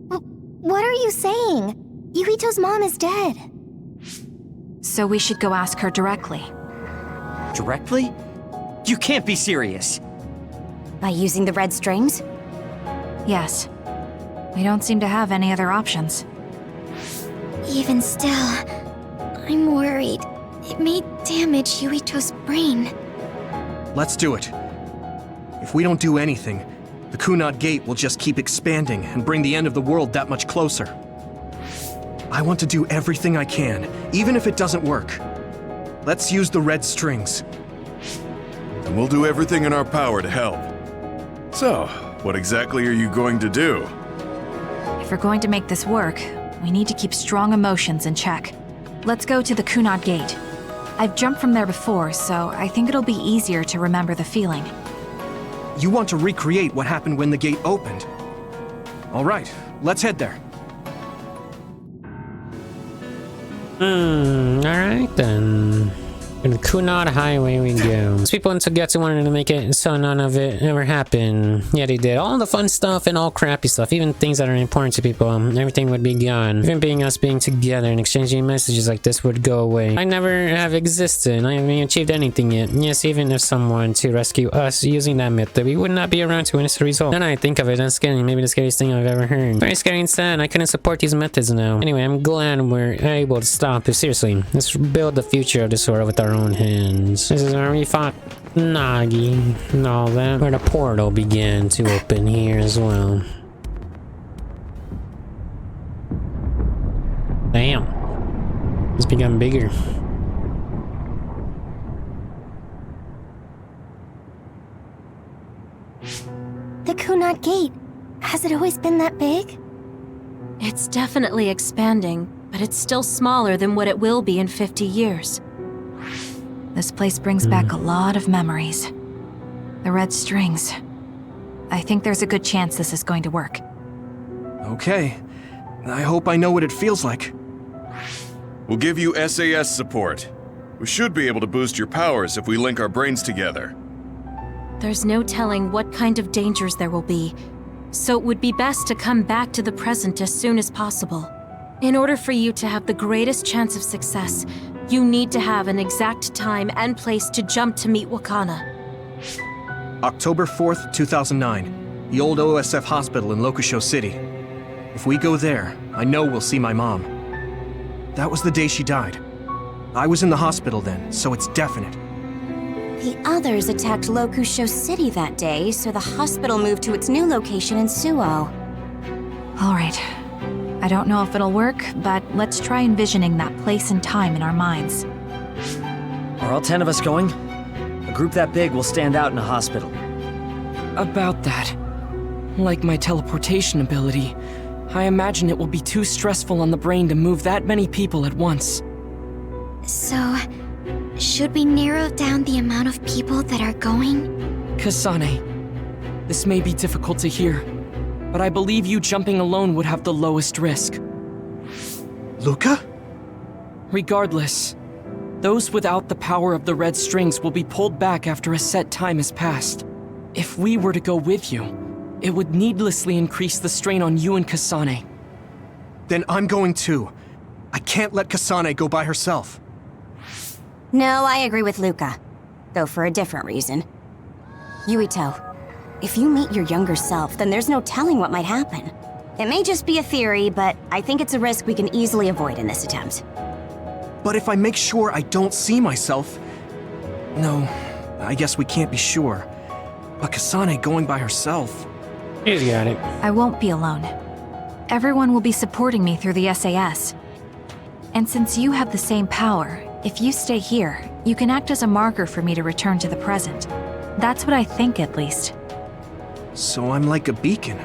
S10: What are you saying? Yuito's mom is dead.
S5: So we should go ask her directly.
S14: Directly? You can't be serious.
S10: By using the red strings?
S5: Yes. We don't seem to have any other options.
S11: Even still, I'm worried. It may damage Yuito's brain.
S6: Let's do it. If we don't do anything, the Kunad Gate will just keep expanding and bring the end of the world that much closer. I want to do everything I can, even if it doesn't work. Let's use the red strings.
S8: And we'll do everything in our power to help. So, what exactly are you going to do?
S5: If we're going to make this work, we need to keep strong emotions in check. Let's go to the Kunad Gate. I've jumped from there before, so I think it'll be easier to remember the feeling.
S6: You want to recreate what happened when the gate opened? All right, let's head there.
S1: Alright then. To the Kunad Highway we go. These people in Togetsu wanted to make it so none of it ever happened. Yeah, they did. All the fun stuff and all crappy stuff, even things that are important to people, everything would be gone. Even us being together and exchanging messages like this would go away. I never have existed. I haven't achieved anything yet. Yes, even if someone to rescue us using that method, we would not be around to witness the result. Then I think of it, that's scary. Maybe the scariest thing I've ever heard. Very scary and sad. I couldn't support these methods now. Anyway, I'm glad we're able to stop it. Seriously, let's build the future of this world with our own hands. This is where we fought Nagi and all that. Where the portal began to open here as well. Damn. It's become bigger.
S10: The Kunad Gate. Has it always been that big?
S7: It's definitely expanding, but it's still smaller than what it will be in 50 years.
S5: This place brings back a lot of memories. The red strings. I think there's a good chance this is going to work.
S6: Okay. I hope I know what it feels like.
S8: We'll give you SAS support. We should be able to boost your powers if we link our brains together.
S7: There's no telling what kind of dangers there will be, so it would be best to come back to the present as soon as possible. In order for you to have the greatest chance of success, you need to have an exact time and place to jump to meet Wakana.
S6: October 4th, 2009. The old OSF hospital in Lokusho City. If we go there, I know we'll see my mom. That was the day she died. I was in the hospital then, so it's definite.
S10: The others attacked Lokusho City that day, so the hospital moved to its new location in Suo.
S5: Alright. I don't know if it'll work, but let's try envisioning that place and time in our minds.
S14: Are all 10 of us going? A group that big will stand out in a hospital.
S9: About that. Like my teleportation ability, I imagine it will be too stressful on the brain to move that many people at once.
S11: So, should we narrow down the amount of people that are going?
S9: Kasane, this may be difficult to hear, but I believe you jumping alone would have the lowest risk.
S6: Luka?
S9: Regardless, those without the power of the red strings will be pulled back after a set time has passed. If we were to go with you, it would needlessly increase the strain on you and Kasane.
S6: Then I'm going too. I can't let Kasane go by herself.
S10: No, I agree with Luka, though for a different reason. Yuito, if you meet your younger self, then there's no telling what might happen. It may just be a theory, but I think it's a risk we can easily avoid in this attempt.
S6: But if I make sure I don't see myself... No, I guess we can't be sure. But Kasane going by herself...
S1: He's got it.
S5: I won't be alone. Everyone will be supporting me through the SAS. And since you have the same power, If you stay here, you can act as a marker for me to return to the present. That's what I think, at least.
S6: So I'm like a beacon.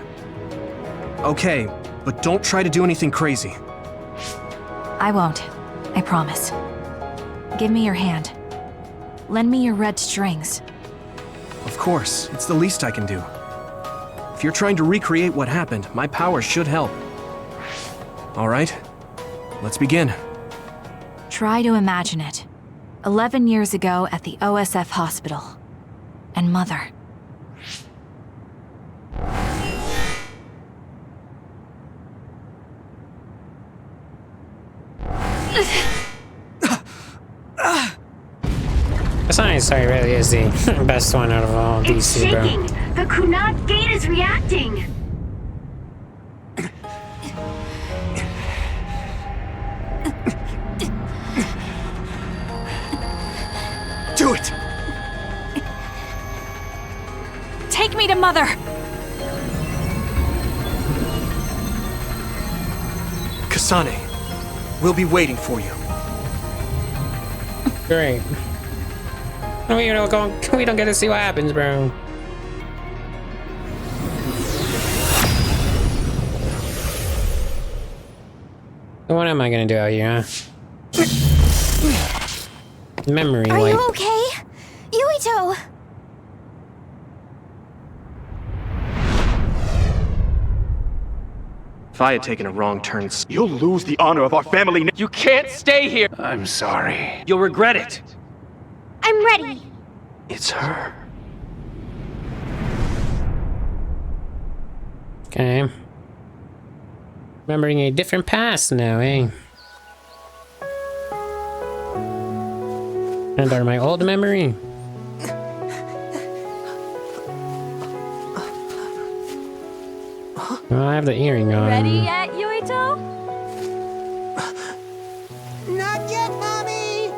S6: Okay, but don't try to do anything crazy.
S5: I won't. I promise. Give me your hand. Lend me your red strings.
S6: Of course, it's the least I can do. If you're trying to recreate what happened, my power should help. All right, let's begin.
S5: Try to imagine it. 11 years ago at the OSF hospital. And Mother.
S1: Kasane story really is the best one out of all these two, bro.
S16: Shaking! The Kunad Gate is reacting!
S6: Do it!
S5: Take me to Mother!
S6: Kasane, we'll be waiting for you.
S1: Great. We don't get to see what happens, bro. What am I gonna do out here, huh? Memory
S11: Are
S1: wipe.
S11: you okay? Yuito!
S6: If I had taken a wrong turn,
S19: you'll lose the honor of our family.
S9: You can't stay here!
S19: I'm sorry.
S9: You'll regret it!
S11: I'm ready!
S19: It's her.
S1: Okay. Remembering a different past now, eh? And are my old memory? Well, I have the earring on.
S5: Ready yet, Yuito?
S20: Not yet, Mommy!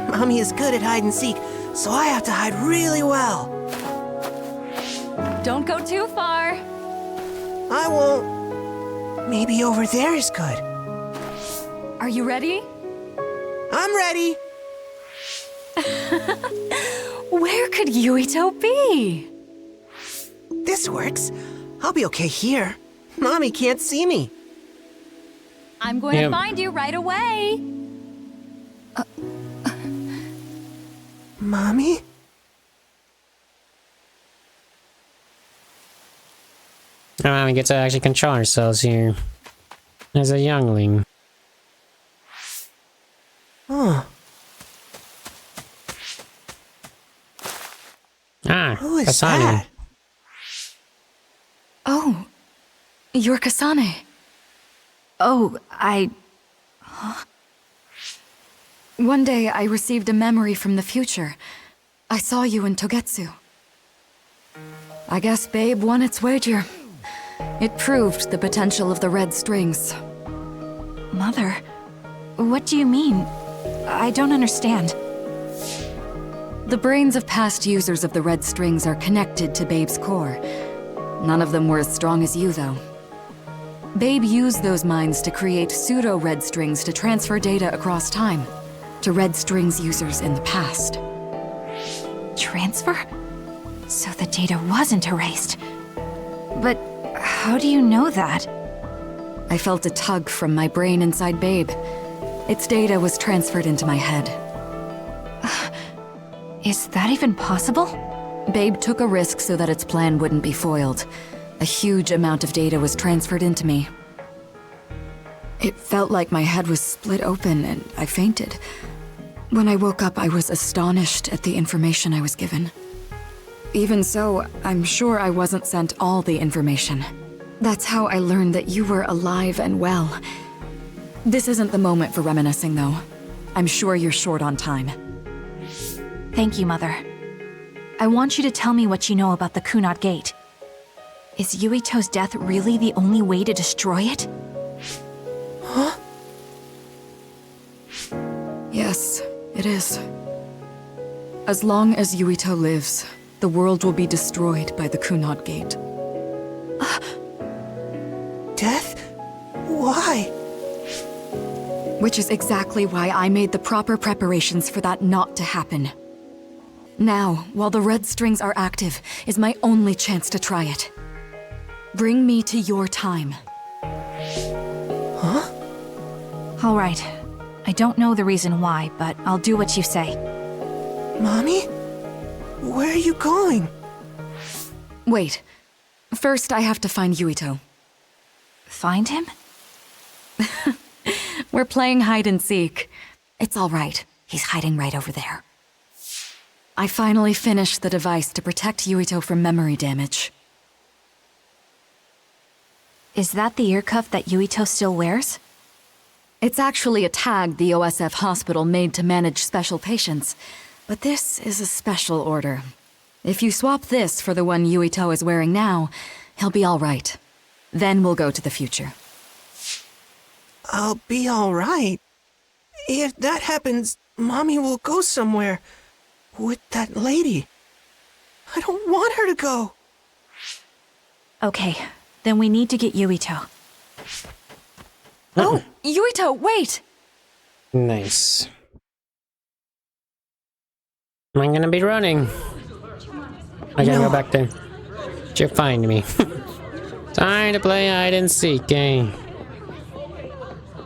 S20: Mommy is good at hide and seek, so I have to hide really well.
S5: Don't go too far.
S20: I won't. Maybe over there is good.
S5: Are you ready?
S20: I'm ready.
S5: Where could Yuito be?
S20: This works. I'll be okay here. Mommy can't see me.
S5: I'm going to find you right away.
S20: Mommy?
S1: Oh, we get to actually control ourselves here. As a youngling.
S20: Huh.
S1: Ah,
S20: Who is
S1: Kasane.
S20: that?
S5: Oh, you're Kasane. Oh, Huh? One day I received a memory from the future. I saw you in Togetsu. I guess Babe won its wager. It proved the potential of the red strings. Mother, what do you mean? I don't understand. The brains of past users of the red strings are connected to Babe's core. None of them were as strong as you, though. Babe used those minds to create pseudo-red strings to transfer data across time to red strings users in the past. Transfer? So the data wasn't erased. But how do you know that? I felt a tug from my brain inside Babe. Its data was transferred into my head. Is that even possible? Babe took a risk so that its plan wouldn't be foiled. A huge amount of data was transferred into me. It felt like my head was split open and I fainted. When I woke up, I was astonished at the information I was given. Even so, I'm sure I wasn't sent all the information. That's how I learned that you were alive and well. This isn't the moment for reminiscing, though. I'm sure you're short on time. Thank you, Mother. I want you to tell me what you know about the Kunad Gate. Is Yuito's death really the only way to destroy it?
S20: Huh?
S5: Yes, it is. As long as Yuito lives, the world will be destroyed by the Kunad Gate.
S20: Death? Why?
S5: Which is exactly why I made the proper preparations for that not to happen. Now, while the red strings are active, is my only chance to try it. Bring me to your time.
S20: Huh?
S21: All right. I don't know the reason why, but I'll do what you say.
S20: Mommy? Where are you going?
S5: Wait. First, I have to find Yuito.
S21: Find him?
S5: We're playing hide and seek. It's all right. He's hiding right over there. I finally finished the device to protect Yuito from memory damage.
S21: Is that the ear cuff that Yuito still wears?
S5: It's actually a tag the OSF hospital made to manage special patients, but this is a special order. If you swap this for the one Yuito is wearing now, he'll be all right. Then we'll go to the future.
S20: I'll be all right. If that happens, Mommy will go somewhere. With that lady. I don't want her to go.
S21: Okay, then we need to get Yuito.
S5: Oh, Yuito, wait!
S1: Nice. I'm gonna be running. I gotta go back there. You'll find me. Time to play hide and seek, eh?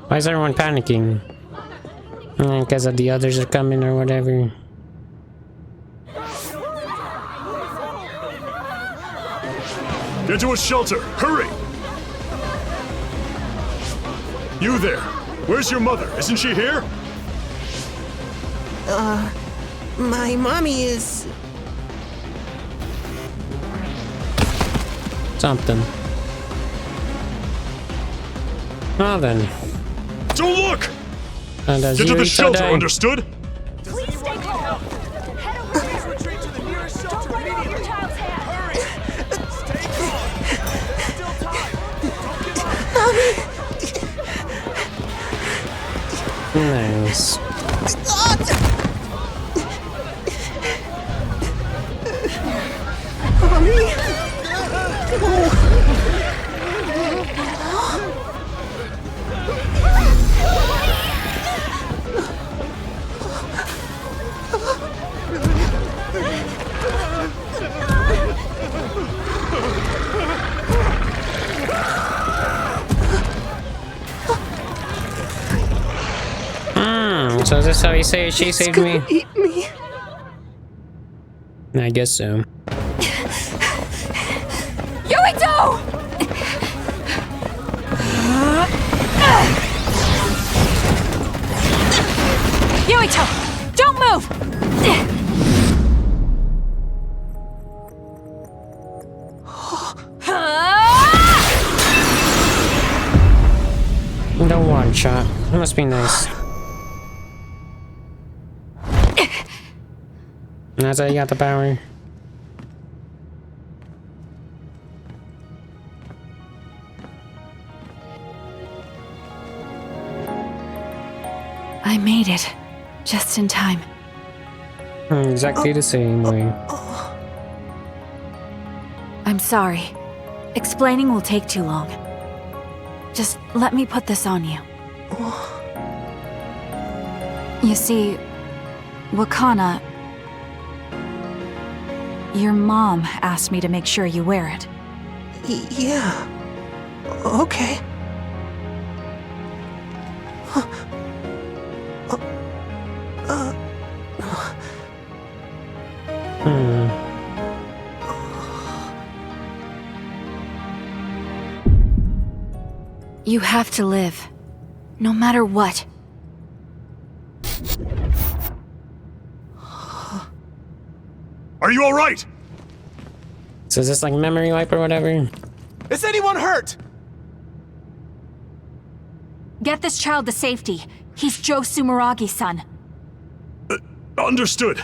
S1: Why is everyone panicking? Because of the others are coming or whatever.
S22: Get to a shelter! Hurry! You there! Where's your mother? Isn't she here?
S20: My mommy is...
S1: Something. Well then.
S22: Don't look!
S1: And
S22: Get to the shelter, understood?
S16: Please stay calm. Head over here. Please retreat to the nearest shelter. Don't let go of your child's hand. Hurry. Stay calm. There's still time. Don't give up.
S1: Nice.
S20: Mommy?
S1: So is this how you say she saved me?
S20: Eat me.
S1: I guess so.
S5: Yuito!
S21: Yuito! Don't move!
S1: The one shot. That must be nice. That's how you got the power.
S21: I made it. Just in time.
S1: Exactly the same way.
S21: I'm sorry. Explaining will take too long. Just let me put this on you. You see, Wakana... Your mom asked me to make sure you wear it.
S20: Yeah. Okay.
S21: You have to live. No matter what.
S22: Are you alright?
S1: So is this like memory wipe or whatever?
S20: Is anyone hurt?
S21: Get this child to safety. He's Joe Sumeragi's son.
S22: Understood.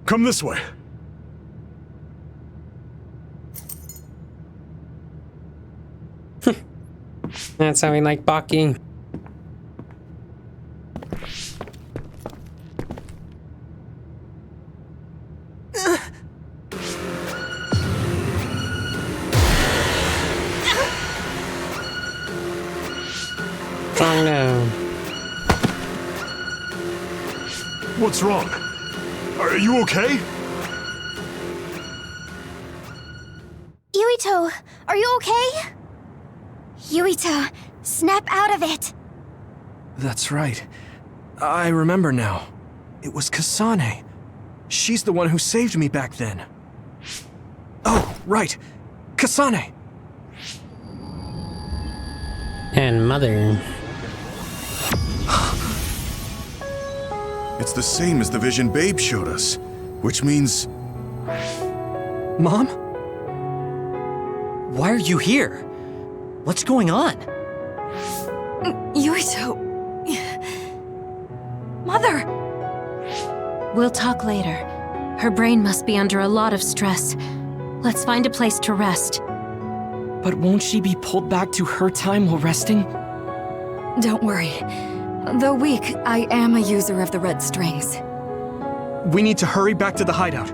S22: Come this way.
S1: That's how we like Baki. Oh no.
S22: What's wrong? Are you okay?
S11: Yuito, are you okay? Yuito, snap out of it.
S6: That's right. I remember now. It was Kasane. She's the one who saved me back then. Oh, right. Kasane!
S1: And mother.
S8: It's the same as the vision Babe showed us, which means...
S6: Mom?
S14: Why are you here? What's going on?
S5: Yuito. Mother!
S7: We'll talk later. Her brain must be under a lot of stress. Let's find a place to rest.
S9: But won't she be pulled back to her time while resting?
S5: Don't worry. Though weak, I am a user of the red strings.
S6: We need to hurry back to the hideout.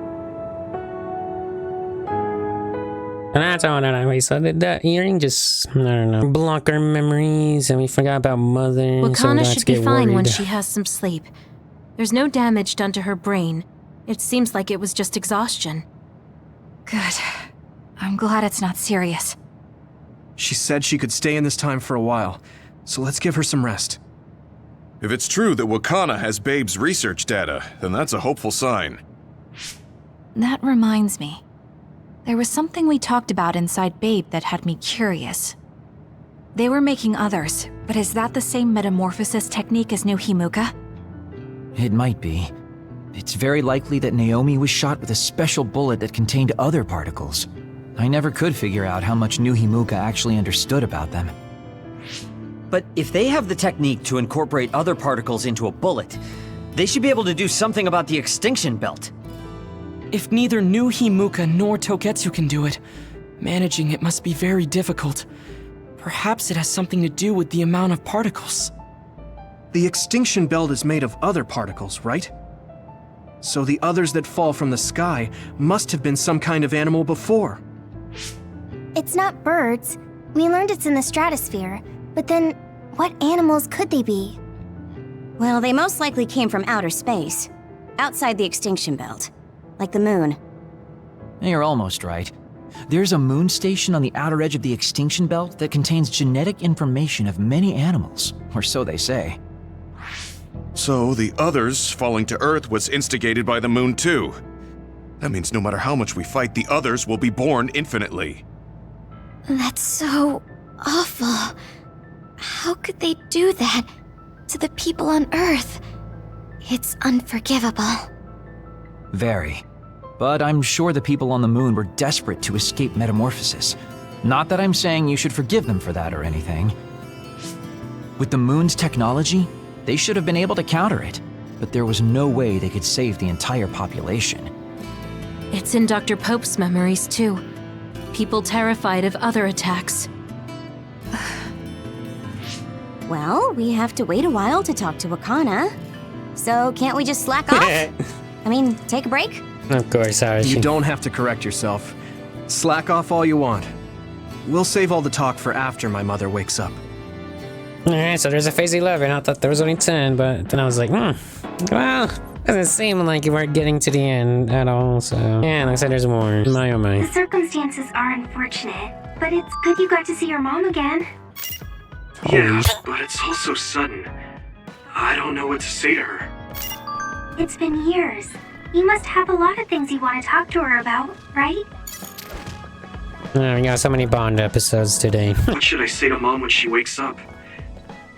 S1: And that's all that I so that earring just, I don't know, block our memories, and we forgot about mother.
S7: Wakana
S1: so
S7: should be fine when
S1: worried.
S7: she has some sleep. There's no damage done to her brain. It seems like it was just exhaustion.
S5: Good. I'm glad it's not serious.
S6: She said she could stay in this time for a while, so let's give her some rest.
S8: If it's true that Wakana has Babe's research data, then that's a hopeful sign.
S21: That reminds me. There was something we talked about inside Babe that had me curious. They were making others, but is that the same metamorphosis technique as New Himuka?
S12: It might be. It's very likely that Naomi was shot with a special bullet that contained other particles. I never could figure out how much New Himuka actually understood about them.
S14: But if they have the technique to incorporate other particles into a bullet, they should be able to do something about the extinction belt.
S9: If neither New Himuka nor Togetsu can do it, managing it must be very difficult. Perhaps it has something to do with the amount of particles.
S6: The extinction belt is made of other particles, right? So the others that fall from the sky must have been some kind of animal before.
S2: It's not birds. We learned it's in the stratosphere. But then, what animals could they be?
S10: Well, they most likely came from outer space, outside the extinction belt, like the moon.
S12: You're almost right. There's a moon station on the outer edge of the extinction belt that contains genetic information of many animals, or so they say.
S8: So the others falling to Earth was instigated by the moon too. That means no matter how much we fight, the others will be born infinitely.
S11: That's so awful. How could they do that to the people on Earth? It's unforgivable.
S12: Very. But I'm sure the people on the moon were desperate to escape metamorphosis. Not that I'm saying you should forgive them for that or anything. With the moon's technology, they should have been able to counter it, but there was no way they could save the entire population.
S7: It's in Dr. Pope's memories, too. People terrified of other attacks.
S10: Well, we have to wait a while to talk to Wakana. So can't we just slack off? I mean, take a break?
S1: Of course, Arashi.
S6: You don't have to correct yourself. Slack off all you want. We'll save all the talk for after my mother wakes up.
S1: Alright, so there's a phase 11. I thought there was only 10, but then I was like, well, doesn't seem like we're getting to the end at all, so... Yeah, like I said, there's more. My oh my.
S2: The circumstances are unfortunate, but it's good you got to see your mom again.
S13: Yeah, but it's all so sudden. I don't know what to say to her.
S2: It's been years. You must have a lot of things you want to talk to her about, right?
S1: Oh, we got so many Bond episodes today.
S13: What should I say to Mom when she wakes up?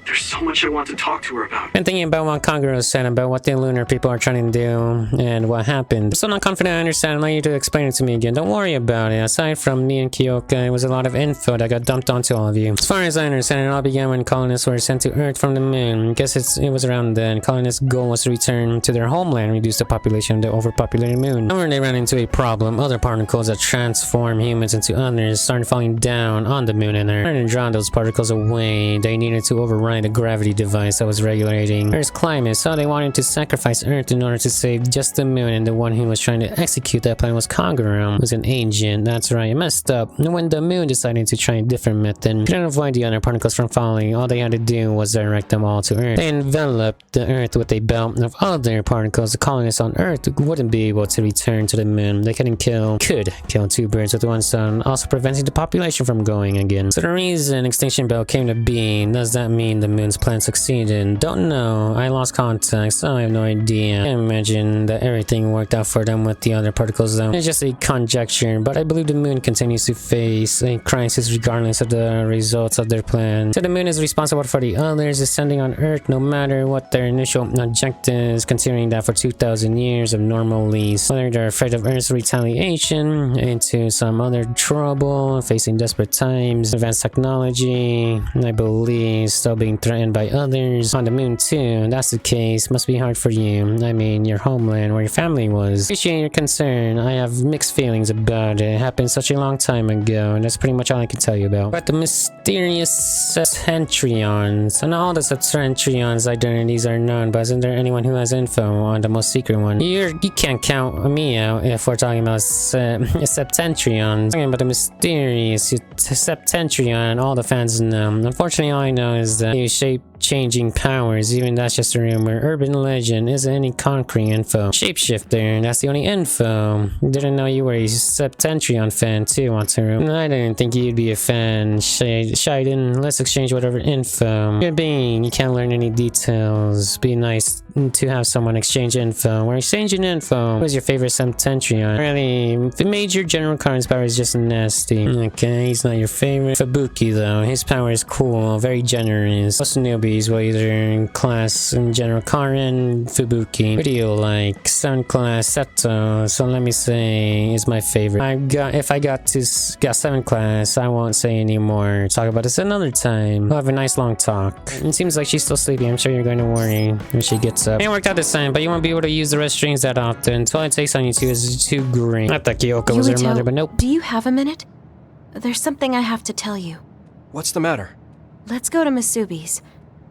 S13: There's so much I want to talk to her about.
S1: Been thinking about what Kaguro said about what the lunar people are trying to do and what happened. I'm still not confident I understand. I'd like you to explain it to me again. Don't worry about it. Aside from me and Kyoka, it was a lot of info that got dumped onto all of you. As far as I understand, it all began when colonists were sent to Earth from the moon. I guess it was around then. Colonists' goal was to return to their homeland and reduce the population of the overpopulated moon. However, they ran into a problem. Other particles that transform humans into others started falling down on the moon and Earth. In trying to draw those particles away, they needed to override probably the gravity device that was regulating Earth's climate, so they wanted to sacrifice Earth in order to save just the moon, and the one who was trying to execute that plan was Kaguro, who's an agent. That's right, it messed up. And when the moon decided to try a different method, couldn't avoid the other particles from falling, all they had to do was direct them all to Earth. They enveloped the Earth with a belt of other particles. The colonists on Earth wouldn't be able to return to the moon. They could kill two birds with one stone, also preventing the population from going again. So the reason Extinction Belt came to be, does that mean the moon's plan succeeded? Don't know. I lost contact, so I have no idea. I imagine that everything worked out for them with the other particles though. It's just a conjecture, but I believe the moon continues to face a crisis regardless of the results of their plan. So the moon is responsible for the others descending on Earth no matter what their initial objectives, considering that for 2,000 years of normal lease, whether they're afraid of Earth's retaliation, into some other trouble, facing desperate times, advanced technology, I believe still being threatened by others on the moon too. That's the case. Must be hard for you. I mean, your homeland where your family was. Appreciate your concern. I have mixed feelings about it. It happened such a long time ago, and that's pretty much all I can tell you about. But the mysterious Septentrions, and all the Septentrions' identities are known, but isn't there anyone who has info on the most secret one? You can't count me out if we're talking about Septentrions. Talking about the mysterious Septentrion, all the fans know. Unfortunately, all I know is that you shape-changing powers, even that's just a rumor. Urban legend isn't any concrete info. Shapeshifter, that's the only info. Didn't know you were a Septentrion fan too, Wataru. I didn't think you'd be a fan. Shiden, let's exchange whatever info. You're being, you can't learn any details. Be nice to have someone exchange info. We're exchanging info. Who's your favorite Septentrion? Really, the Major General Karin's power is just nasty. Okay, he's not your favorite. Fubuki though, his power is cool, very generous. Most newbies will either in class in General Karin, Fubuki. What do you like? 7th class Seto, so let me say is my favorite. If I got 7th class, I won't say anymore. Talk about this another time. We'll have a nice long talk. It seems like she's still sleeping. I'm sure you're going to worry when she gets up. It worked out this time, but you won't be able to use the restrings that often. So all it takes on you two is too green. I thought Kyoka was her mother, but nope.
S7: Do you have a minute? There's something I have to tell you.
S6: What's the matter?
S7: Let's go to Masubi's.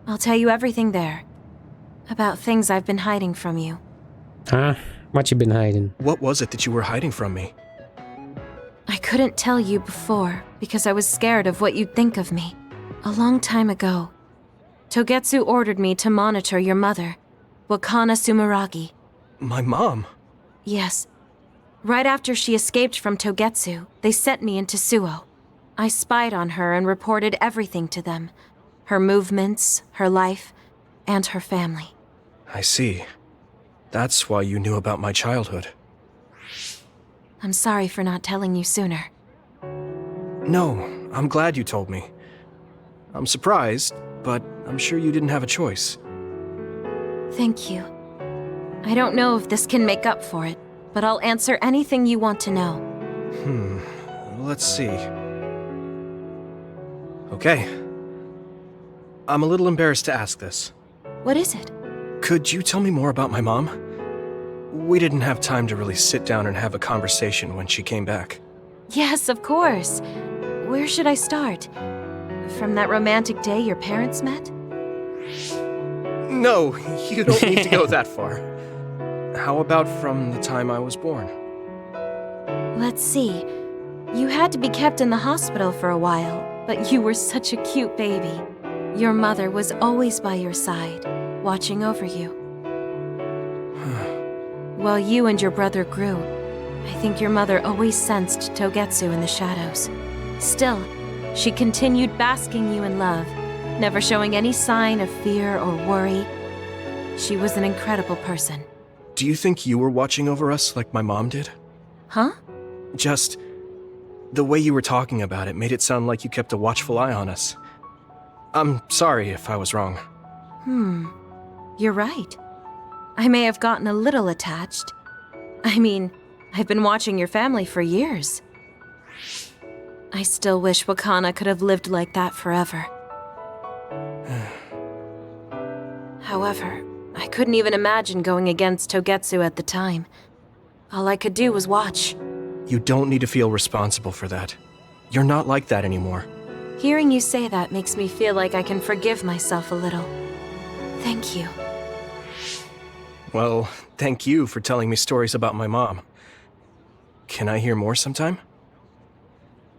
S7: I'll tell you everything there. About things I've been hiding from you.
S1: Huh? What you been hiding?
S6: What was it that you were hiding from me?
S7: I couldn't tell you before because I was scared of what you'd think of me. A long time ago, Togetsu ordered me to monitor your mother, Wakana Sumeragi.
S6: My mom?
S7: Yes. Right after she escaped from Togetsu, they sent me into Suo. I spied on her and reported everything to them. Her movements, her life, and her family.
S6: I see. That's why you knew about my childhood.
S7: I'm sorry for not telling you sooner.
S6: No, I'm glad you told me. I'm surprised, but I'm sure you didn't have a choice.
S7: Thank you. I don't know if this can make up for it, but I'll answer anything you want to know.
S6: Let's see. Okay. I'm a little embarrassed to ask this.
S7: What is it?
S6: Could you tell me more about my mom? We didn't have time to really sit down and have a conversation when she came back.
S7: Yes, of course. Where should I start? From that romantic day your parents met?
S6: No, you don't need to go that far. How about from the time I was born?
S7: Let's see. You had to be kept in the hospital for a while, but you were such a cute baby. Your mother was always by your side, watching over you. While you and your brother grew, I think your mother always sensed Togetsu in the shadows. Still, she continued basking you in love, never showing any sign of fear or worry. She was an incredible person.
S6: Do you think you were watching over us like my mom did?
S7: Huh?
S6: Just the way you were talking about it made it sound like you kept a watchful eye on us. I'm sorry if I was wrong.
S7: You're right. I may have gotten a little attached. I mean, I've been watching your family for years. I still wish Wakana could have lived like that forever. However, I couldn't even imagine going against Togetsu at the time. All I could do was watch.
S6: You don't need to feel responsible for that. You're not like that anymore.
S7: Hearing you say that makes me feel like I can forgive myself a little. Thank you.
S6: Well, thank you for telling me stories about my mom. Can I hear more sometime?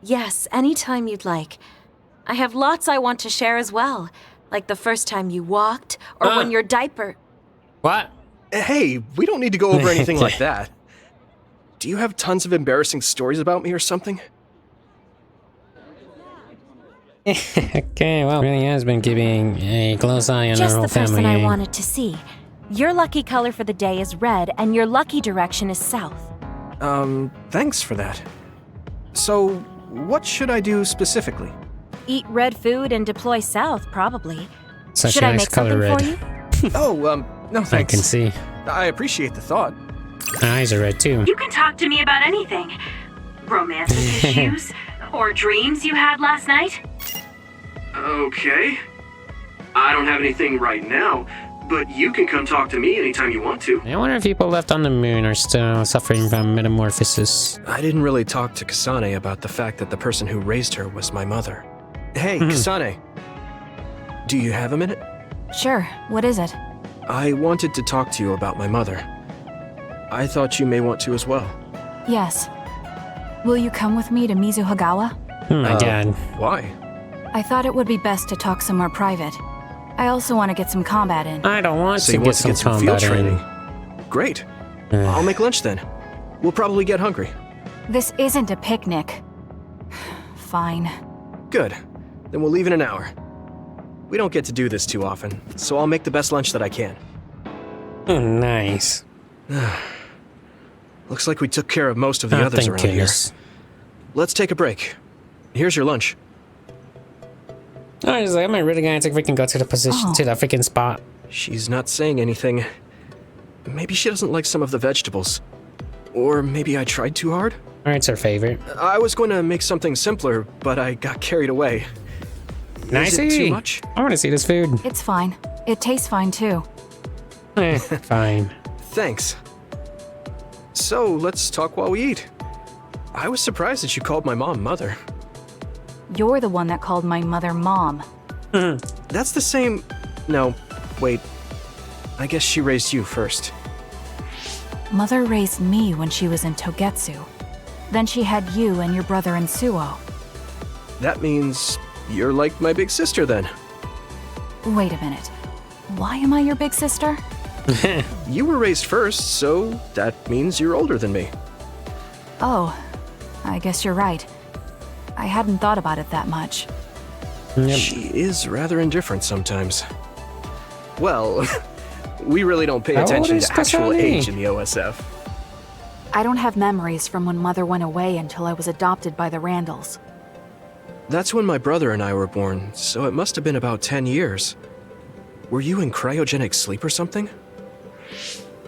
S7: Yes, anytime you'd like. I have lots I want to share as well, like the first time you walked, or when your diaper...
S1: What?
S6: Hey, we don't need to go over anything like that. Do you have tons of embarrassing stories about me or something?
S1: Okay, well, really has been keeping a close eye on
S7: Just
S1: our whole
S7: the person
S1: family.
S7: I wanted to see. Your lucky color for the day is red, and your lucky direction is south.
S6: Thanks for that. So, what should I do specifically?
S7: Eat red food and deploy south, probably.
S1: Such
S7: Should
S1: a
S7: I
S1: nice
S7: make
S1: color,
S7: something
S1: red.
S7: for you?
S6: Oh, no thanks.
S1: I can see.
S6: I appreciate the thought.
S1: My eyes are red too.
S3: You can talk to me about anything. Romantic issues or dreams you had last night.
S6: Okay. I don't have anything right now, but you can come talk to me anytime you want to.
S1: I wonder if people left on the moon are still suffering from metamorphosis.
S6: I didn't really talk to Kasane about the fact that the person who raised her was my mother. Hey, Kasane. Do you have a minute?
S21: Sure, what is it?
S6: I wanted to talk to you about my mother. I thought you may want to as well.
S21: Yes. Will you come with me to Mizuhagawa?
S1: Oh my god.
S6: Why?
S21: I thought it would be best to talk somewhere private. I also want to get some combat in.
S1: I don't want
S6: So
S1: to
S6: you
S1: get
S6: want to
S1: some
S6: get some
S1: combat
S6: field
S1: in.
S6: training? Great. I'll make lunch then. We'll probably get hungry.
S21: This isn't a picnic. Fine.
S6: Good. Then we'll leave in an hour. We don't get to do this too often, so I'll make the best lunch that I can.
S1: Oh, nice.
S6: Looks like we took care of most of the others
S1: thank
S6: around
S1: goodness.
S6: here. Let's take a break. Here's your lunch.
S1: I was like, am I really gonna think we can go to the position to the freaking spot?
S6: She's not saying anything. Maybe she doesn't like some of the vegetables. Or maybe I tried too hard?
S1: Alright, it's her favorite.
S6: I was going to make something simpler, but I got carried away. Is it too much?
S1: I want to see this food.
S21: It's fine. It tastes fine too.
S1: Fine.
S6: Thanks. So, let's talk while we eat. I was surprised that you called my mom Mother.
S21: You're the one that called my mother Mom.
S6: That's the same... No, wait. I guess she raised you first.
S21: Mother raised me when she was in Togetsu. Then she had you and your brother in Suo.
S6: That means you're like my big sister then.
S21: Wait a minute. Why am I your big sister?
S6: You were raised first, so that means you're older than me.
S21: Oh, I guess you're right. I hadn't thought about it that much.
S6: She is rather indifferent sometimes. Well, we really don't pay
S21: How old
S6: attention
S21: is
S6: to actual
S21: Kasane?
S6: age in the OSF.
S21: I don't have memories from when Mother went away until I was adopted by the Randalls.
S6: That's when my brother and I were born, so it must have been about 10 years. Were you in cryogenic sleep or something?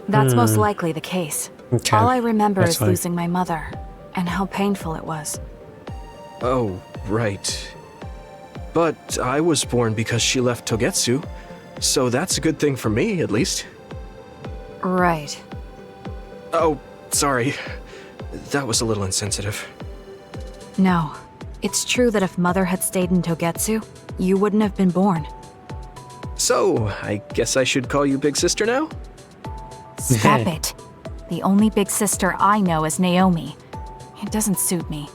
S21: That's most likely the case.
S6: Okay,
S21: All I remember
S6: that's
S21: is
S6: fine.
S21: losing my mother, and how painful it was.
S6: Oh, right. But I was born because she left Togetsu, so that's a good thing for me, at least.
S21: Right.
S6: Oh, sorry. That was a little insensitive.
S21: No. It's true that if Mother had stayed in Togetsu, you wouldn't have been born.
S6: So, I guess I should call you Big Sister now?
S21: Stop it. The only big sister I know is Naomi. It doesn't suit me.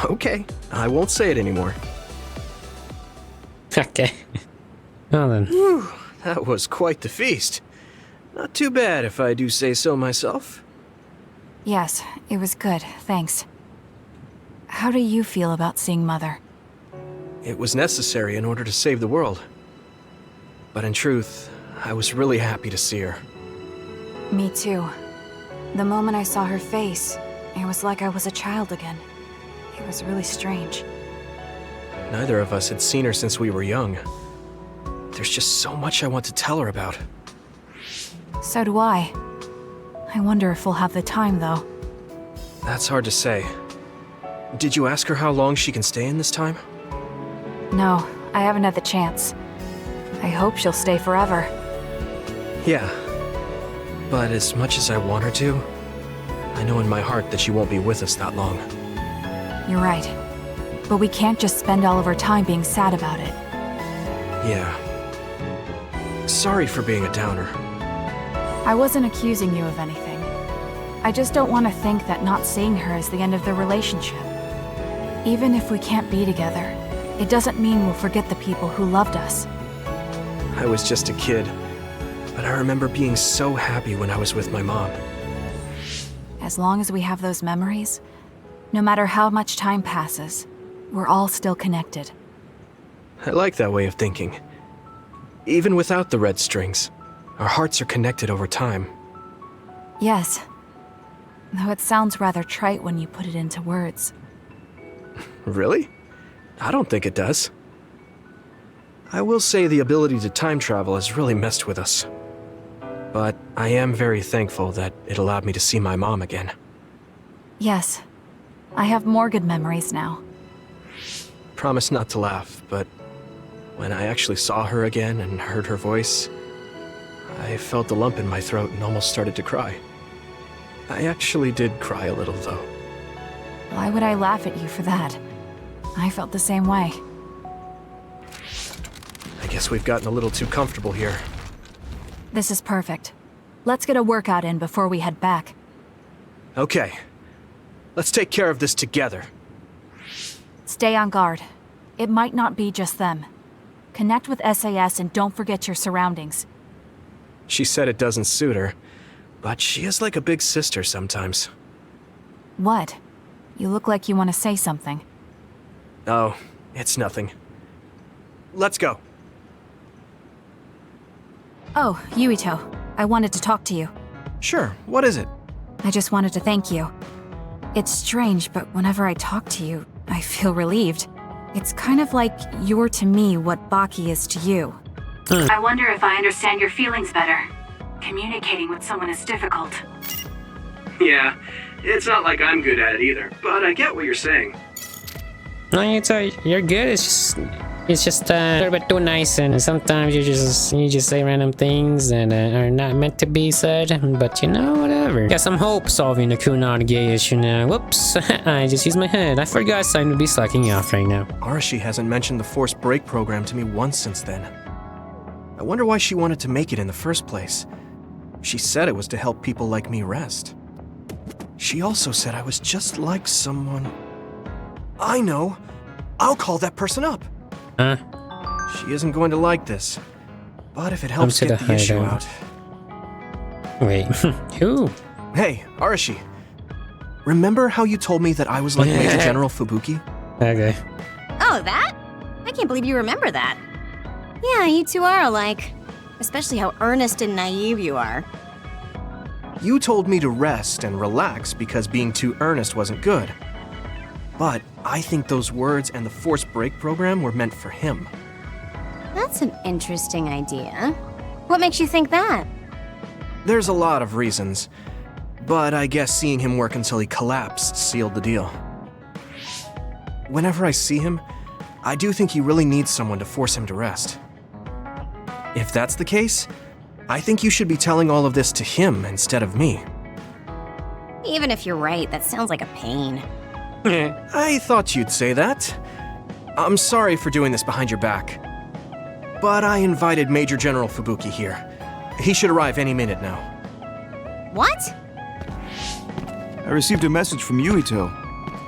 S6: Okay, I won't say it anymore.
S1: Okay. Well then.
S6: Whew, that was quite the feast. Not too bad if I do say so myself.
S21: Yes, it was good, thanks. How do you feel about seeing Mother?
S6: It was necessary in order to save the world. But in truth, I was really happy to see her.
S21: Me too. The moment I saw her face, it was like I was a child again. It was really strange.
S6: Neither of us had seen her since we were young. There's just so much I want to tell her about.
S21: So do I. I wonder if we'll have the time, though.
S6: That's hard to say. Did you ask her how long she can stay in this time?
S21: No, I haven't had the chance. I hope she'll stay forever.
S6: Yeah. But as much as I want her to, I know in my heart that she won't be with us that long.
S21: You're right. but we can't just spend all of our time being sad about it.
S6: Yeah. Sorry for being a downer.
S21: I wasn't accusing you of anything. I just don't want to think that not seeing her is the end of the relationship. Even if we can't be together, it doesn't mean we'll forget the people who loved us.
S6: I was just a kid, but I remember being so happy when I was with my mom.
S21: As long as we have those memories, no matter how much time passes, we're all still connected.
S6: I like that way of thinking. Even without the red strings, our hearts are connected over time.
S21: Yes. Though it sounds rather trite when you put it into words.
S6: Really? I don't think it does. I will say the ability to time travel has really messed with us. But I am very thankful that it allowed me to see my mom again.
S21: Yes. I have more good memories now.
S6: Promise not to laugh, but when I actually saw her again and heard her voice, I felt a lump in my throat and almost started to cry. I actually did cry a little, though.
S21: Why would I laugh at you for that? I felt the same way.
S6: I guess we've gotten a little too comfortable here.
S21: This is perfect. Let's get a workout in before we head back.
S6: Okay. Let's take care of this together.
S21: Stay on guard. It might not be just them. Connect with SAS and don't forget your surroundings.
S6: She said it doesn't suit her, but she is like a big sister sometimes.
S21: What? You look like you want to say something.
S6: Oh, it's nothing. Let's go.
S21: Oh, Yuito. I wanted to talk to you.
S6: Sure, what is it?
S21: I just wanted to thank you. It's strange, but whenever I talk to you, I feel relieved. It's kind of like you're to me what Baki is to you.
S3: I wonder if I understand your feelings better. Communicating with someone is difficult.
S6: Yeah, it's not like I'm good at it either, but I get what you're saying.
S1: No, you're good. It's just a little bit too nice, and sometimes you just say random things that are not meant to be said. But you know, whatever. Got some hope solving the Kunad Gate issue now. Whoops! I just used my head. I forgot Simon would be slacking off right now.
S6: Arashi hasn't mentioned the forced break program to me once since then. I wonder why she wanted to make it in the first place. She said it was to help people like me rest. She also said I was just like someone. I know. I'll call that person up.
S1: Huh?
S6: She isn't going to like this. But if it helps get the issue out.
S1: Wait, who?
S6: Hey, Arashi. Remember how you told me that I was like Major General Fubuki?
S1: Okay.
S10: Oh, that? I can't believe you remember that. Yeah, you two are alike. Especially how earnest and naive you are.
S6: You told me to rest and relax because being too earnest wasn't good. But I think those words and the forced break program were meant for him.
S10: That's an interesting idea. What makes you think that?
S6: There's a lot of reasons, but I guess seeing him work until he collapsed sealed the deal. Whenever I see him, I do think he really needs someone to force him to rest. If that's the case, I think you should be telling all of this to him instead of me.
S10: Even if you're right, that sounds like a pain.
S6: I thought you'd say that. I'm sorry for doing this behind your back. But I invited Major General Fubuki here. He should arrive any minute now.
S10: What?
S4: I received a message from Yuito.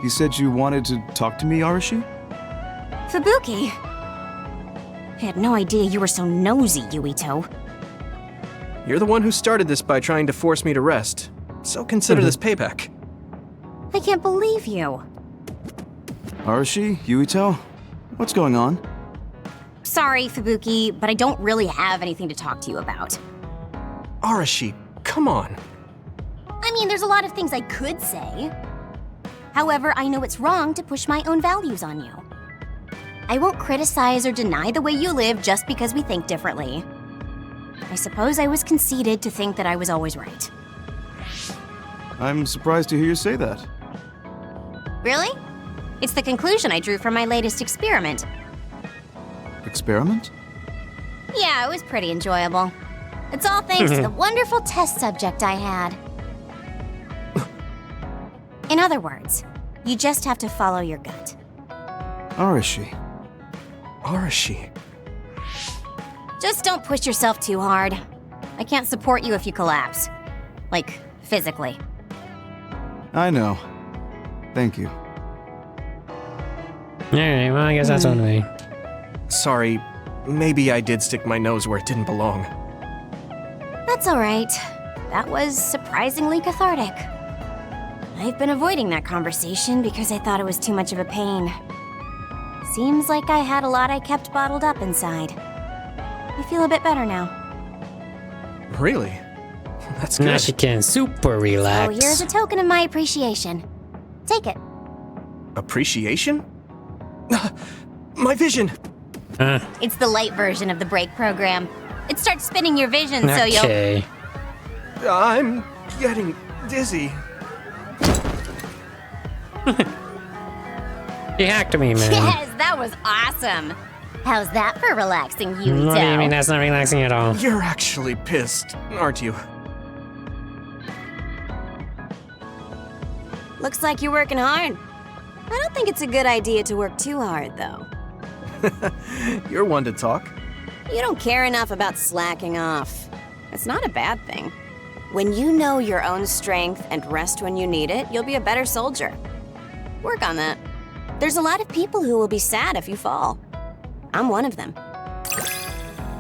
S4: He said you wanted to talk to me, Arashi?
S10: Fubuki? I had no idea you were so nosy, Yuito.
S6: You're the one who started this by trying to force me to rest, so consider this payback.
S10: I can't believe you.
S4: Arashi, Yuito, what's going on?
S10: Sorry, Fubuki, but I don't really have anything to talk to you about.
S6: Arashi, come on.
S10: I mean, there's a lot of things I could say. However, I know it's wrong to push my own values on you. I won't criticize or deny the way you live just because we think differently. I suppose I was conceited to think that I was always right.
S4: I'm surprised to hear you say that.
S10: Really? It's the conclusion I drew from my latest experiment.
S4: Experiment?
S10: Yeah, it was pretty enjoyable. It's all thanks to the wonderful test subject I had. In other words, you just have to follow your gut.
S4: Arashi.
S6: Arashi.
S10: Just don't push yourself too hard. I can't support you if you collapse. Like, physically.
S4: I know. Thank you.
S1: Alright, well, I guess that's on me.
S6: Sorry, maybe I did stick my nose where it didn't belong.
S10: That's alright. That was surprisingly cathartic. I've been avoiding that conversation because I thought it was too much of a pain. Seems like I had a lot I kept bottled up inside. I feel a bit better now.
S6: Really? That's good.
S1: Now she can super relax.
S10: So here's a token of my appreciation. Take it.
S6: Appreciation? My vision!
S10: It's the light version of the break program. It starts spinning your vision so you'll...
S1: Okay.
S6: I'm getting dizzy.
S1: You hacked me, man.
S10: Yes, that was awesome. How's that for relaxing, Yuito?
S1: What do you mean that's not relaxing at all?
S6: You're actually pissed, aren't you?
S10: Looks like you're working hard. I don't think it's a good idea to work too hard, though.
S6: You're one to talk.
S10: You don't care enough about slacking off. It's not a bad thing. When you know your own strength and rest when you need it, you'll be a better soldier. Work on that. There's a lot of people who will be sad if you fall. I'm one of them.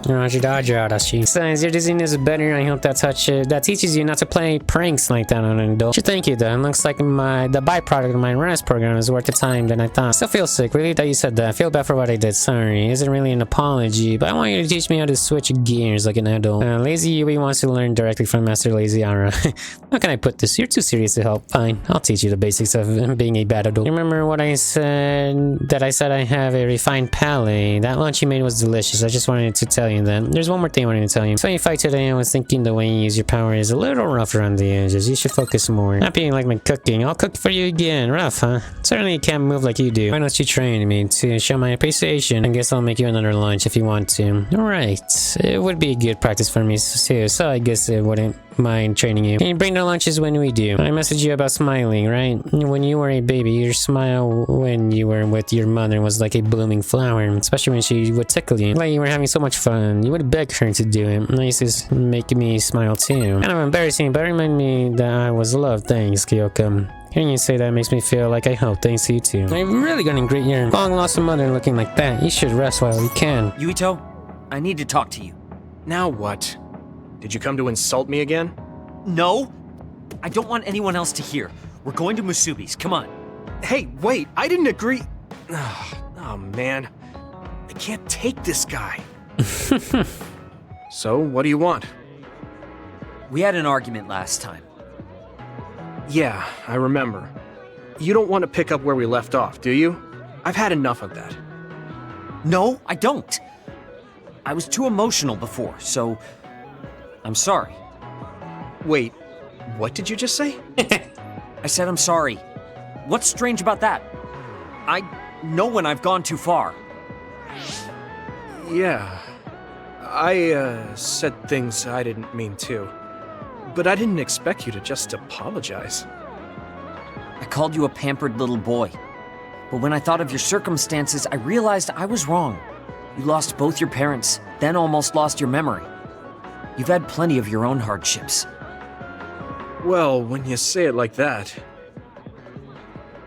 S1: Arashi. Besides, your dizziness is better. I hope that teaches you not to play pranks like that on an adult. Thank you, though. It looks like the byproduct of my rest program is worth the time than I thought. Still feel sick. Really that you said that. I feel bad for what I did. Sorry. It isn't really an apology, but I want you to teach me how to switch gears like an adult. Lazy Yui wants to learn directly from Master Lazy Ara. How can I put this? You're too serious to help. Fine. I'll teach you the basics of being a bad adult. You remember what I said? That I said I have a refined palate. That lunch you made was delicious. I just wanted to tell you that. There's one more thing I wanted to tell you. So you fight today, I was thinking the way you use your power is a little rough around the edges. You should focus more. Not being like my cooking. I'll cook for you again. Rough, huh? Certainly you can't move like you do. Why don't you train me to show my appreciation? I guess I'll make you another lunch if you want to. Alright. It would be a good practice for me too, so I guess it wouldn't mind training you. Can you bring the lunches when we do? I messaged you about smiling, right? When you were a baby, your smile when you were with your mother was like a blooming flower, especially when she would tickle you. Like you were having so much fun. You would beg her to do it. Nice is making me smile too. Kind of embarrassing, but remind me that I was loved. Thanks, Kyoka. Hearing you say that makes me feel like I hope. Thanks to you too. I'm really gonna greet your long lost mother looking like that. You should rest while you can.
S14: Yuito, I need to talk to you.
S6: Now what? Did you come to insult me again?
S14: No. I don't want anyone else to hear. We're going to Musubi's. Come on.
S6: Hey, wait. I didn't agree. Oh, man. I can't take this guy. So, what do you want?
S14: We had an argument last time.
S6: Yeah, I remember. You don't want to pick up where we left off, do you? I've had enough of that.
S14: No, I don't. I was too emotional before, so I'm sorry.
S6: Wait, what did you just say?
S14: I said I'm sorry. What's strange about that? I know when I've gone too far.
S6: Yeah. I said things I didn't mean to. But I didn't expect you to just apologize.
S14: I called you a pampered little boy. But when I thought of your circumstances, I realized I was wrong. You lost both your parents, then almost lost your memory. You've had plenty of your own hardships.
S6: Well, when you say it like that...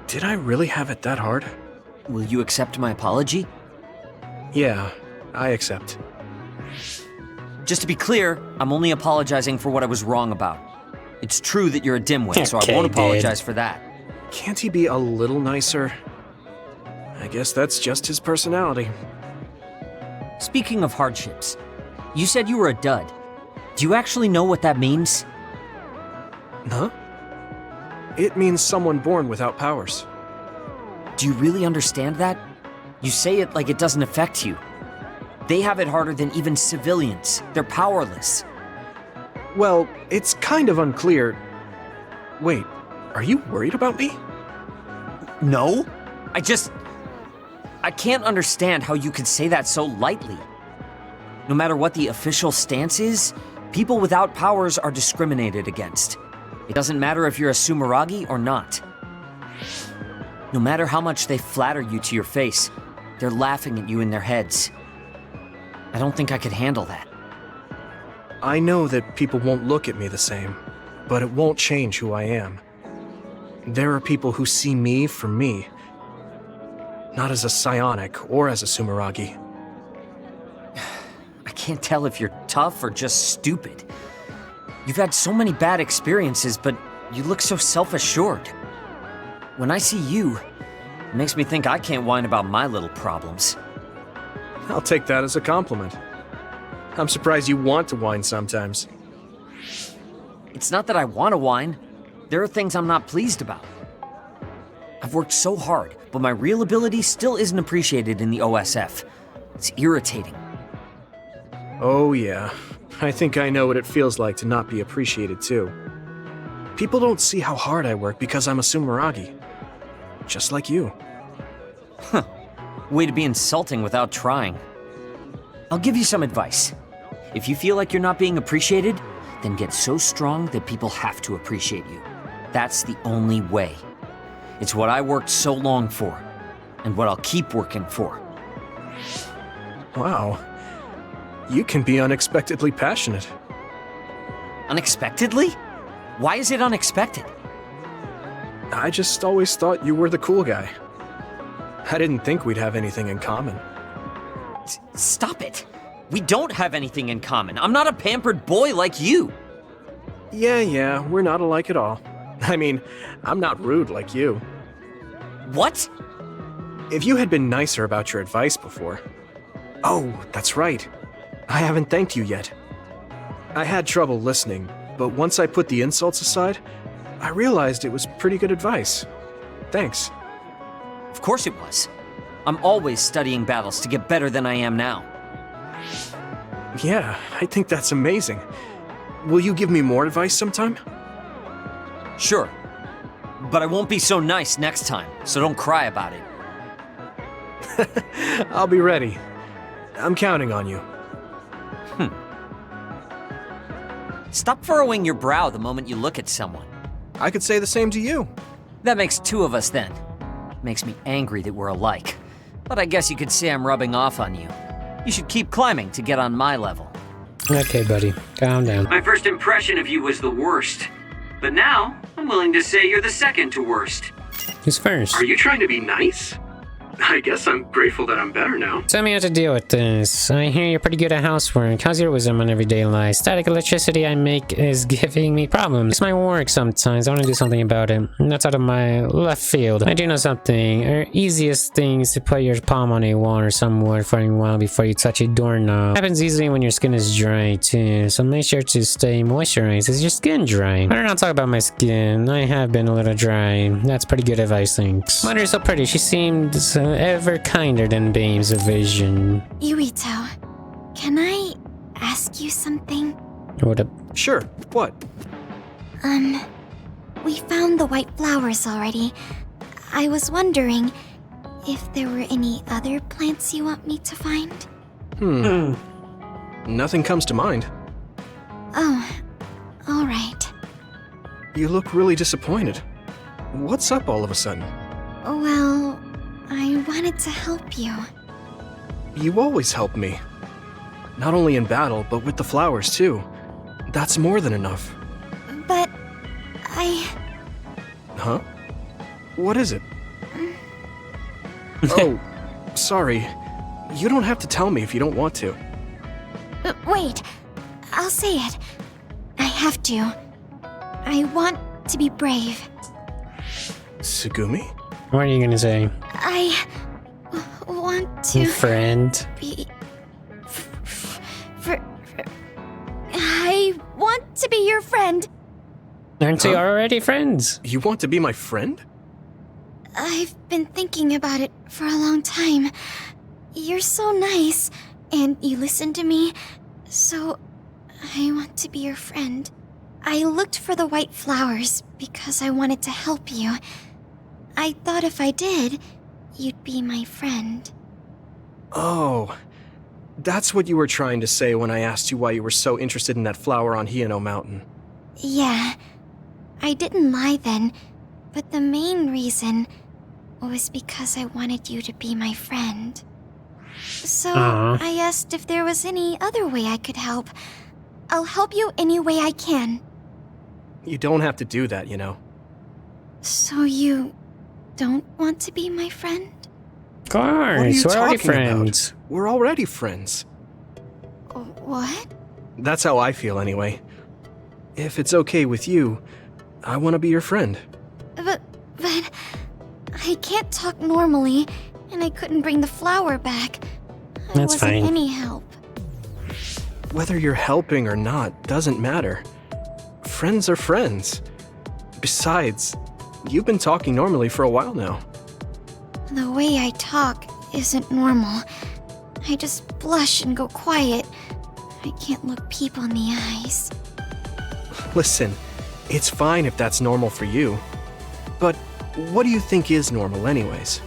S6: Did I really have it that hard?
S14: Will you accept my apology?
S6: Yeah, I accept.
S14: Just to be clear, I'm only apologizing for what I was wrong about. It's true that you're a dimwit, so I won't apologize for that.
S6: Can't he be a little nicer? I guess that's just his personality.
S14: Speaking of hardships, you said you were a dud. Do you actually know what that means?
S6: Huh? It means someone born without powers.
S14: Do you really understand that? You say it like it doesn't affect you. They have it harder than even civilians. They're powerless.
S6: Well, it's kind of unclear. Wait, are you worried about me?
S14: No. I can't understand how you could say that so lightly. No matter what the official stance is, people without powers are discriminated against. It doesn't matter if you're a Sumeragi or not. No matter how much they flatter you to your face, They're laughing at you in their heads. I don't think I could handle that.
S6: I know that people won't look at me the same, but it won't change who I am. There are people who see me for me, not as a psionic or as a Sumeragi.
S14: I can't tell if you're tough or just stupid. You've had so many bad experiences, but you look so self-assured. When I see you, it makes me think I can't whine about my little problems.
S6: I'll take that as a compliment. I'm surprised you want to whine sometimes.
S14: It's not that I want to whine. There are things I'm not pleased about. I've worked so hard, but my real ability still isn't appreciated in the OSF. It's irritating.
S6: Oh yeah, I think I know what it feels like to not be appreciated too. People don't see how hard I work because I'm a Sumeragi. Just like you.
S14: Huh. Way to be insulting without trying. I'll give you some advice. If you feel like you're not being appreciated, then get so strong that people have to appreciate you. That's the only way. It's what I worked so long for, and what I'll keep working for.
S6: Wow. You can be unexpectedly passionate.
S14: Unexpectedly? Why is it unexpected?
S6: I just always thought you were the cool guy. I didn't think we'd have anything in common.
S14: Stop it! We don't have anything in common. I'm not a pampered boy like you.
S6: Yeah, we're not alike at all. I mean, I'm not rude like you.
S14: What?
S6: If you had been nicer about your advice before... Oh, that's right. I haven't thanked you yet. I had trouble listening, but once I put the insults aside, I realized it was pretty good advice. Thanks.
S14: Of course it was. I'm always studying battles to get better than I am now.
S6: Yeah, I think that's amazing. Will you give me more advice sometime?
S14: Sure. But I won't be so nice next time, so don't cry about it.
S6: I'll be ready. I'm counting on you.
S14: Stop furrowing your brow the moment you look at someone.
S6: I could say the same to you.
S14: That makes two of us then. Makes me angry that we're alike. But I guess you could say I'm rubbing off on you. You should keep climbing to get on my level.
S1: Okay, buddy. Calm down.
S17: My first impression of you was the worst. But now, I'm willing to say you're the second to worst.
S1: Who's first?
S13: Are you trying to be nice? I guess I'm grateful that I'm better now.
S1: Tell me how to deal with this. I hear you're pretty good at housework. How's your wisdom on everyday life? Static electricity I make is giving me problems. It's my work sometimes. I want to do something about it. That's out of my left field. I do know something. Our easiest thing is to put your palm on a wall or somewhere for a while before you touch a doorknob. Happens easily when your skin is dry too. So make sure to stay moisturized. Is your skin dry? Better not talk about my skin. I have been a little dry. That's pretty good advice, thanks. Mother's so pretty. She seemed ever kinder than Babe's vision.
S11: Yuito, can I ask you something?
S1: What up?
S6: Sure, what?
S11: We found the white flowers already. I was wondering if there were any other plants you want me to find?
S6: Nothing comes to mind.
S11: Oh, alright.
S6: You look really disappointed. What's up all of a sudden?
S11: Well, I wanted to help you.
S6: You always help me. Not only in battle, but with the flowers too. That's more than enough.
S11: But
S6: Huh? What is it? Oh, sorry. You don't have to tell me if you don't want to.
S11: Wait, I'll say it. I have to. I want to be brave.
S6: Tsugumi?
S1: What are you gonna say?
S11: I want to...
S1: Friend?
S11: Be... I want to be your friend.
S1: Aren't we already friends?
S6: You want to be my friend?
S11: I've been thinking about it for a long time. You're so nice, and you listen to me, so I want to be your friend. I looked for the white flowers because I wanted to help you. I thought if I did, you'd be my friend.
S6: Oh, that's what you were trying to say when I asked you why you were so interested in that flower on Hieno Mountain.
S11: Yeah, I didn't lie then, but the main reason was because I wanted you to be my friend. So
S1: Aw.
S11: I asked if there was any other way I could help. I'll help you any way I can.
S6: You don't have to do that, you know.
S11: So you don't want to be my friend?
S1: Of course, we're already friends.
S6: About? We're already friends.
S11: What?
S6: That's how I feel anyway. If it's okay with you, I want to be your friend.
S11: But I can't talk normally, and I couldn't bring the flower back. I
S1: That's
S11: wasn't
S1: fine.
S11: any help.
S6: Whether you're helping or not doesn't matter. Friends are friends. Besides, you've been talking normally for a while now.
S11: The way I talk isn't normal. I just blush and go quiet. I can't look people in the eyes.
S6: Listen, it's fine if that's normal for you. But what do you think is normal anyways?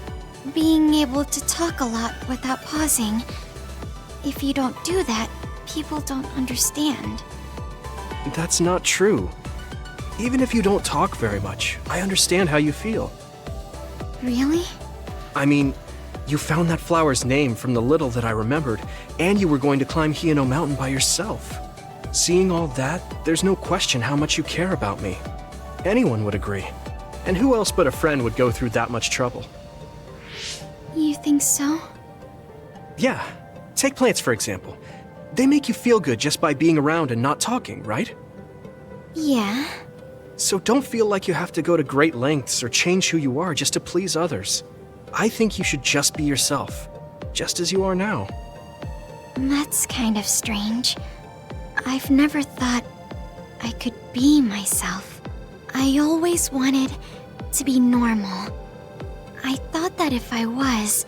S11: Being able to talk a lot without pausing. If you don't do that, people don't understand.
S6: That's not true. Even if you don't talk very much, I understand how you feel.
S11: Really?
S6: I mean, you found that flower's name from the little that I remembered, and you were going to climb Hieno Mountain by yourself. Seeing all that, there's no question how much you care about me. Anyone would agree. And who else but a friend would go through that much trouble?
S11: You think so?
S6: Yeah. Take plants, for example. They make you feel good just by being around and not talking, right?
S11: Yeah.
S6: So don't feel like you have to go to great lengths or change who you are just to please others. I think you should just be yourself, just as you are now.
S11: That's kind of strange. I've never thought I could be myself. I always wanted to be normal. I thought that if I was,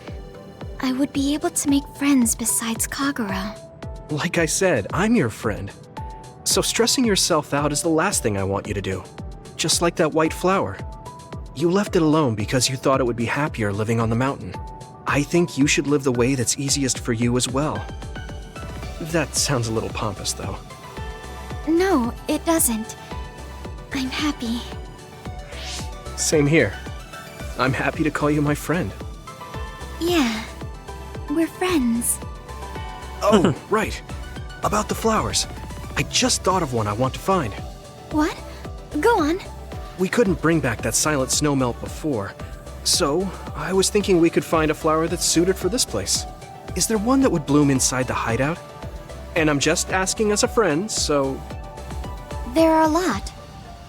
S11: I would be able to make friends besides Kaguro.
S6: Like I said, I'm your friend. So stressing yourself out is the last thing I want you to do. Just like that white flower. You left it alone because you thought it would be happier living on the mountain. I think you should live the way that's easiest for you as well. That sounds a little pompous, though.
S11: No, it doesn't. I'm happy.
S6: Same here. I'm happy to call you my friend.
S11: Yeah, we're friends.
S6: Oh, right. About the flowers. I just thought of one I want to find.
S11: What? Go on.
S6: We couldn't bring back that silent snowmelt before, so I was thinking we could find a flower that's suited for this place. Is there one that would bloom inside the hideout? And I'm just asking as a friend, so...
S11: There are a lot.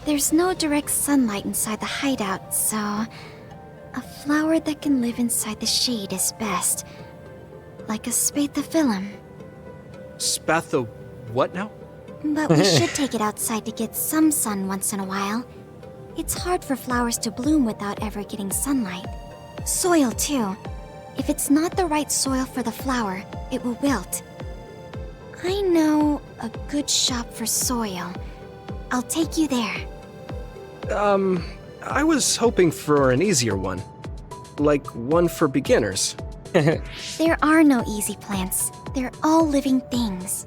S11: There's no direct sunlight inside the hideout, so... a flower that can live inside the shade is best. Like a spathiphyllum.
S6: Spatho... what now?
S11: But we should take it outside to get some sun once in a while. It's hard for flowers to bloom without ever getting sunlight. Soil, too. If it's not the right soil for the flower, it will wilt. I know a good shop for soil. I'll take you there.
S6: I was hoping for an easier one. Like one for beginners.
S11: There are no easy plants. They're all living things.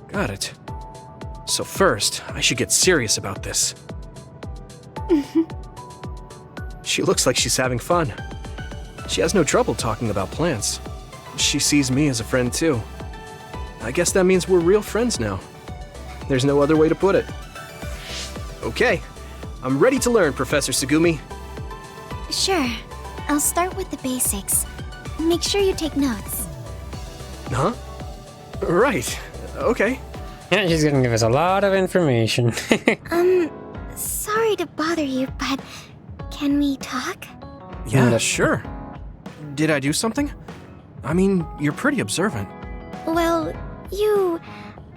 S6: Got it. So first, I should get serious about this. She looks like she's having fun. She has no trouble talking about plants. She sees me as a friend too. I guess that means we're real friends now. There's no other way to put it. Okay, I'm ready to learn, Professor Tsugumi.
S11: Sure. I'll start with the basics. Make sure you take notes.
S6: Huh? Right. Okay.
S1: Yeah, she's gonna give us a lot of information.
S11: Sorry to bother you, but can we talk?
S6: Yeah, sure. Did I do something? I mean, you're pretty observant.
S11: Well, you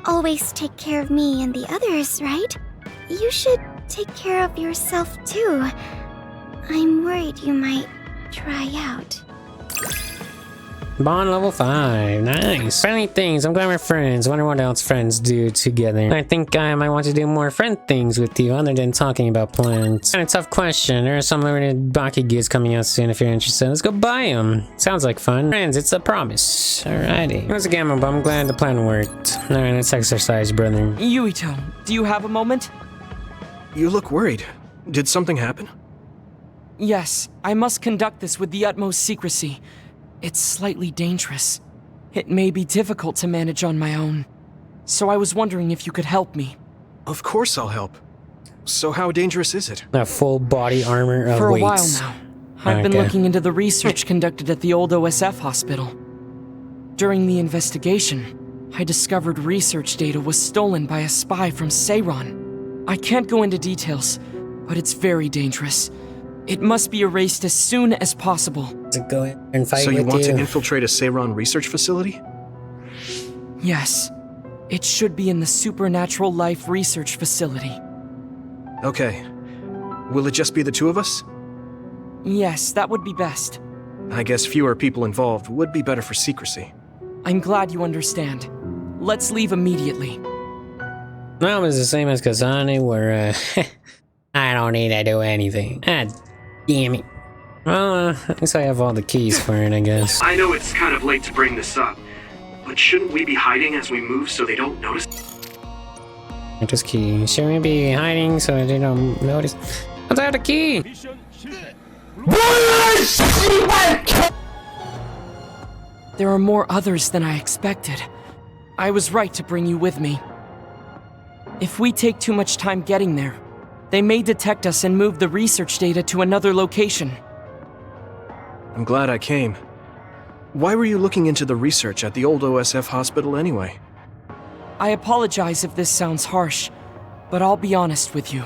S11: always take care of me and the others, right? You should take care of yourself too. I'm worried you might try out.
S1: Bond level 5, nice. Friendly things, I'm glad we're friends. Wonder what else friends do together. I think I might want to do more friend things with you other than talking about plants. Kind of tough question. There are some limited Baki gears coming out soon if you're interested. Let's go buy them. Sounds like fun. Friends, it's a promise. Alrighty. It was a gamble, but I'm glad the plan worked. Alright, let's exercise, brother.
S9: Yuito, do you have a moment?
S6: You look worried. Did something happen?
S9: Yes, I must conduct this with the utmost secrecy. It's slightly dangerous. It may be difficult to manage on my own. So I was wondering if you could help me.
S6: Of course I'll help. So how dangerous is it?
S1: A full body armor of
S9: For a
S1: weights.
S9: while now, I've been looking into the research conducted at the old OSF hospital. During the investigation, I discovered research data was stolen by a spy from Seiron. I can't go into details, but it's very dangerous. It must be erased as soon as possible.
S1: To go in and fight
S6: So you
S1: with
S6: want
S1: you.
S6: to infiltrate a Seiron research facility?
S9: Yes, it should be in the Supernatural Life Research Facility.
S6: Okay. Will it just be the two of us?
S9: Yes, that would be best.
S6: I guess fewer people involved would be better for secrecy.
S9: I'm glad you understand. Let's leave immediately.
S1: No, it's the same as Kasane, where I don't need to do anything. Ah, damn it. Well, at least I have all the keys for it, I guess.
S13: I know it's kind of late to bring this up, but shouldn't we be hiding as we move so they don't notice?
S1: Just key. Should we be hiding so they don't notice? Let's have the key!
S9: There are more others than I expected. I was right to bring you with me. If we take too much time getting there, they may detect us and move the research data to another location.
S6: I'm glad I came. Why were you looking into the research at the old OSF hospital anyway?
S9: I apologize if this sounds harsh, but I'll be honest with you.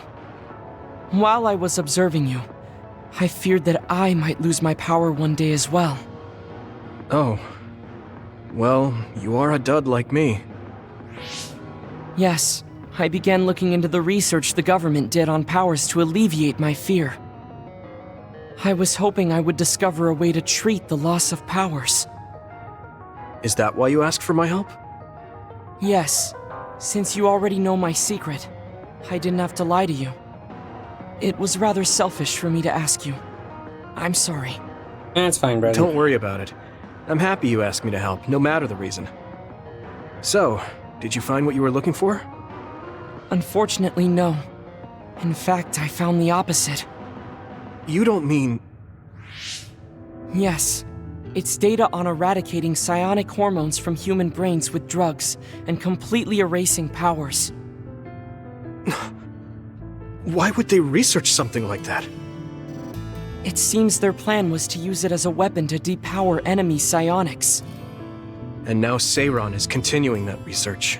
S9: While I was observing you, I feared that I might lose my power one day as well.
S6: Oh. Well, you are a dud like me.
S9: Yes, I began looking into the research the government did on powers to alleviate my fear. I was hoping I would discover a way to treat the loss of powers.
S6: Is that why you asked for my help?
S9: Yes, since you already know my secret, I didn't have to lie to you. It was rather selfish for me to ask you. I'm sorry.
S1: That's fine, brother.
S6: Don't worry about it. I'm happy you asked me to help, no matter the reason. So, did you find what you were looking for?
S9: Unfortunately, no. In fact, I found the opposite.
S6: You don't mean...
S9: Yes. It's data on eradicating psionic hormones from human brains with drugs and completely erasing powers.
S6: Why would they research something like that?
S9: It seems their plan was to use it as a weapon to depower enemy psionics.
S6: And now Seiron is continuing that research.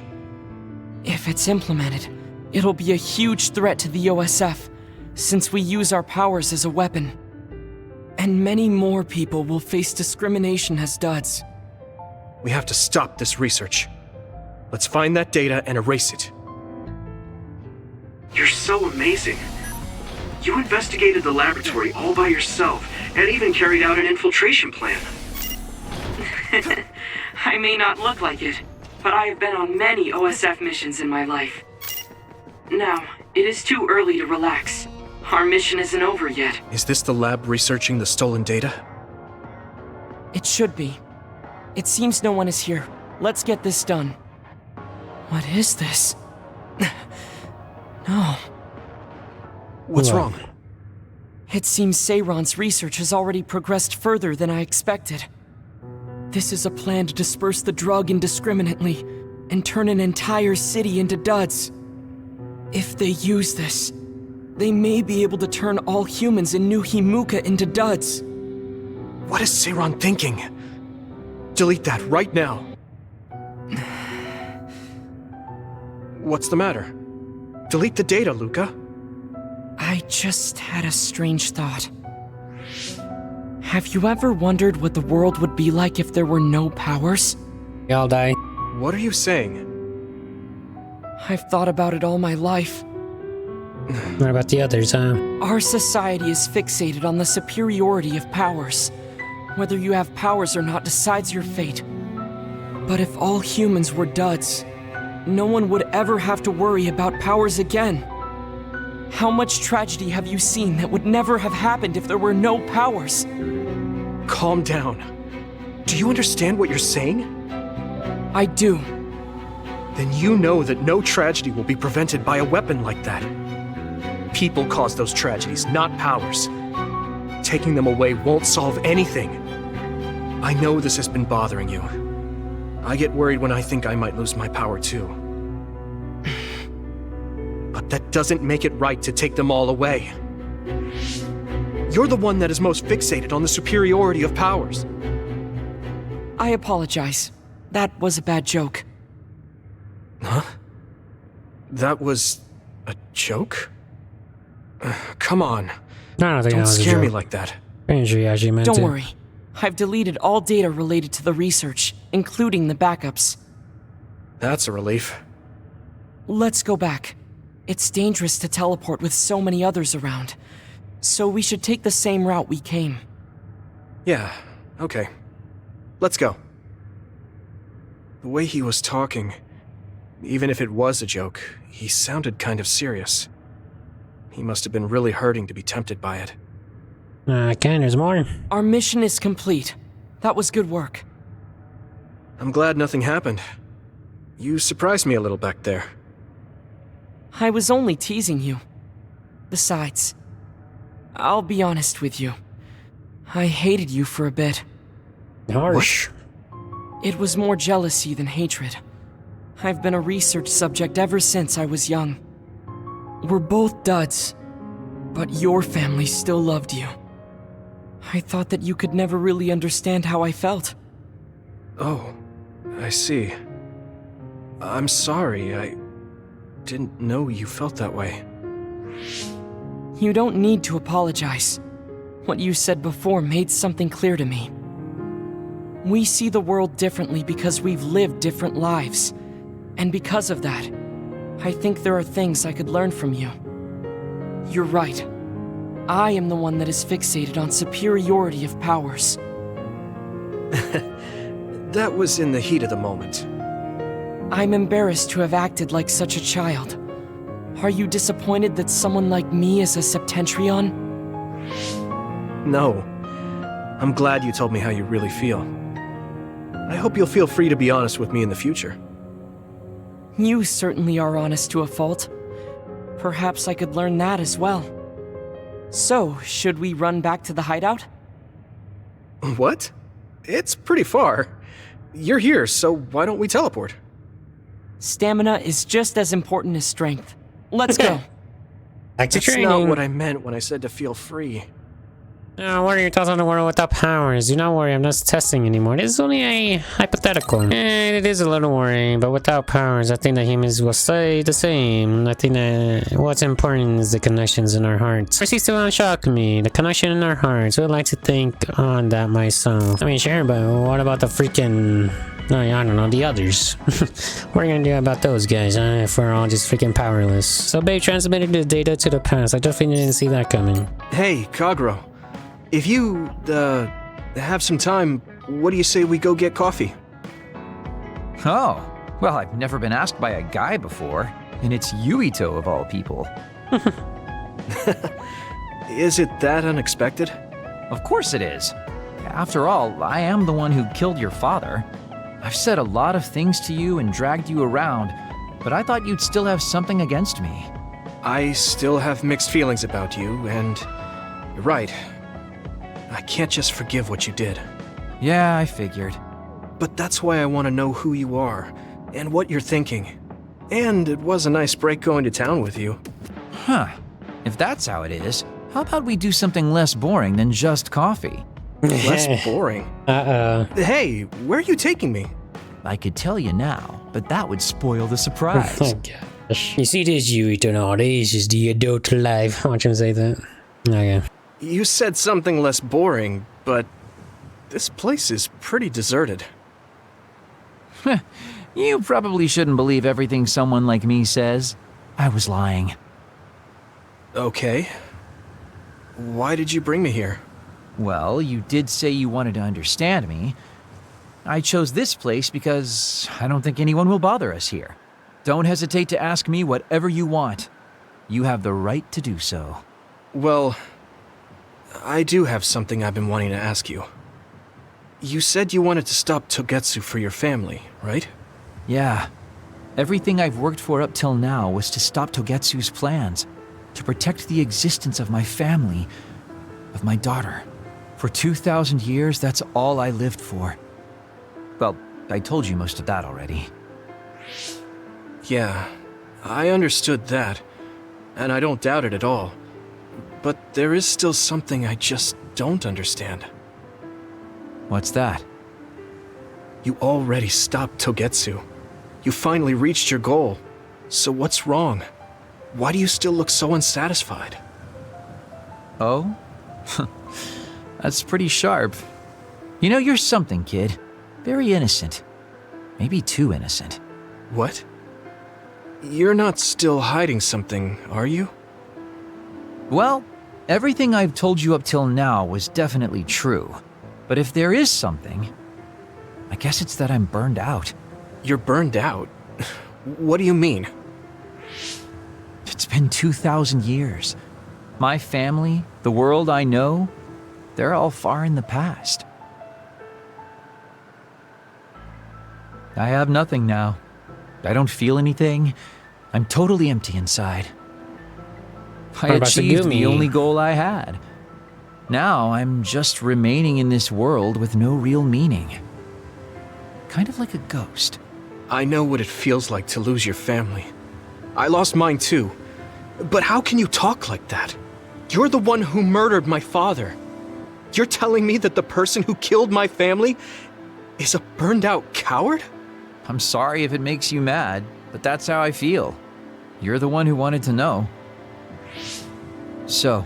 S9: If it's implemented, it'll be a huge threat to the OSF, since we use our powers as a weapon. And many more people will face discrimination as duds.
S6: We have to stop this research. Let's find that data and erase it.
S13: You're so amazing. You investigated the laboratory all by yourself, and even carried out an infiltration plan.
S3: I may not look like it, but I have been on many OSF missions in my life. Now, it is too early to relax. Our mission isn't over yet.
S6: Is this the lab researching the stolen data?
S9: It should be. It seems no one is here. Let's get this done. What is this? No.
S6: What's wrong?
S9: It seems Seiron's research has already progressed further than I expected. This is a plan to disperse the drug indiscriminately and turn an entire city into duds. If they use this, they may be able to turn all humans in New Himuka into duds.
S6: What is Seiron thinking? Delete that right now. What's the matter? Delete the data, Luka.
S9: I just had a strange thought. Have you ever wondered what the world would be like if there were no powers?
S1: Y'all die.
S6: What are you saying?
S9: I've thought about it all my life.
S1: What about the others, huh?
S9: Our society is fixated on the superiority of powers. Whether you have powers or not decides your fate. But if all humans were duds, no one would ever have to worry about powers again. How much tragedy have you seen that would never have happened if there were no powers?
S6: Calm down. Do you understand what you're saying?
S9: I do.
S6: Then you know that no tragedy will be prevented by a weapon like that. People cause those tragedies, not powers. taking them away won't solve anything. I know this has been bothering you. I get worried when I think I might lose my power too. But that doesn't make it right to take them all away. You're the one that is most fixated on the superiority of powers.
S9: I apologize. That was a bad joke.
S6: Huh? That was a joke? Come on.
S1: I don't think that was a
S6: scare me
S1: joke.
S6: like that.
S1: Pretty sure you actually meant it.
S9: Don't worry. I've deleted all data related to the research, including the backups.
S6: That's a relief.
S9: Let's go back. It's dangerous to teleport with so many others around. So we should take the same route we came.
S6: Yeah, okay. Let's go. The way he was talking, even if it was a joke, he sounded kind of serious. He must have been really hurting to be tempted by it.
S1: Ken, there's more.
S9: Our mission is complete. That was good work.
S6: I'm glad nothing happened. You surprised me a little back there.
S9: I was only teasing you. Besides, I'll be honest with you. I hated you for a bit.
S1: Harsh.
S9: It was more jealousy than hatred. I've been a research subject ever since I was young. We're both duds, but your family still loved you. I thought that you could never really understand how I felt.
S6: Oh, I see. I'm sorry, I didn't know you felt that way.
S9: You don't need to apologize. What you said before made something clear to me. We see the world differently because we've lived different lives. And because of that, I think there are things I could learn from you. You're right. I am the one that is fixated on superiority of powers.
S6: That was in the heat of the moment.
S9: I'm embarrassed to have acted like such a child. Are you disappointed that someone like me is a Septentrion?
S6: No. I'm glad you told me how you really feel. I hope you'll feel free to be honest with me in the future.
S9: You certainly are honest to a fault. Perhaps I could learn that as well. So, should we run back to the hideout?
S6: What? It's pretty far. You're here, so why don't we teleport?
S9: Stamina is just as important as strength. Let's go.
S1: Back to
S6: That's
S1: training.
S6: not what I meant when I said to feel free.
S1: No, what are your thoughts on the world without powers? Do not worry, I'm not testing anymore. This is only a hypothetical. And it is a little worrying, but without powers, I think that humans will stay the same. I think that what's important is the connections in our hearts. First, still unshocked me. The connection in our hearts. I would like to think on that myself. I mean, sure, but what about the freaking... No, I don't know, the others. What are you gonna do about those guys, if we're all just freaking powerless? So Babe transmitted the data to the past. I definitely didn't see that coming.
S6: Hey, Kaguro. If you, have some time, what do you say we go get coffee?
S12: Oh, well, I've never been asked by a guy before, and it's Yuito of all people.
S6: Is it that unexpected?
S12: Of course it is. After all, I am the one who killed your father. I've said a lot of things to you and dragged you around, but I thought you'd still have something against me.
S6: I still have mixed feelings about you, and you're right. I can't just forgive what you did.
S12: Yeah, I figured.
S6: But that's why I want to know who you are, and what you're thinking. And it was a nice break going to town with you.
S12: Huh. If that's how it is, how about we do something less boring than just coffee?
S6: Less boring? Hey, where are you taking me?
S12: I could tell you now, but that would spoil the surprise.
S1: Oh gosh. You see this, Yuito, no, this is the adult life. Watch him say that. Okay.
S6: You said something less boring, but this place is pretty deserted.
S12: You probably shouldn't believe everything someone like me says. I was lying.
S6: Okay. Why did you bring me here?
S12: Well, you did say you wanted to understand me. I chose this place because I don't think anyone will bother us here. Don't hesitate to ask me whatever you want. You have the right to do so.
S6: Well, I do have something I've been wanting to ask you. You said you wanted to stop Togetsu for your family, right?
S12: Yeah. Everything I've worked for up till now was to stop Togetsu's plans, to protect the existence of my family. of my daughter. For 2,000 years, that's all I lived for. Well, I told you most of that already.
S6: Yeah, I understood that, and I don't doubt it at all. But there is still something I just don't understand.
S12: What's that?
S6: You already stopped Togetsu. You finally reached your goal. So what's wrong? Why do you still look so unsatisfied?
S12: Oh? That's pretty sharp. You know, you're something, kid. Very innocent. Maybe too innocent.
S6: What? You're not still hiding something, are you?
S12: Well, everything I've told you up till now was definitely true. But if there is something, I guess it's that I'm burned out.
S6: You're burned out? What do you mean?
S12: It's been 2,000 years. My family, the world I know, they're all far in the past. I have nothing now. I don't feel anything. I'm totally empty inside. I achieved the only goal I had. Now I'm just remaining in this world with no real meaning. Kind of like a ghost.
S6: I know what it feels like to lose your family. I lost mine too. But how can you talk like that? You're the one who murdered my father. You're telling me that the person who killed my family is a burned out coward?
S12: I'm sorry if it makes you mad, but that's how I feel. You're the one who wanted to know. So,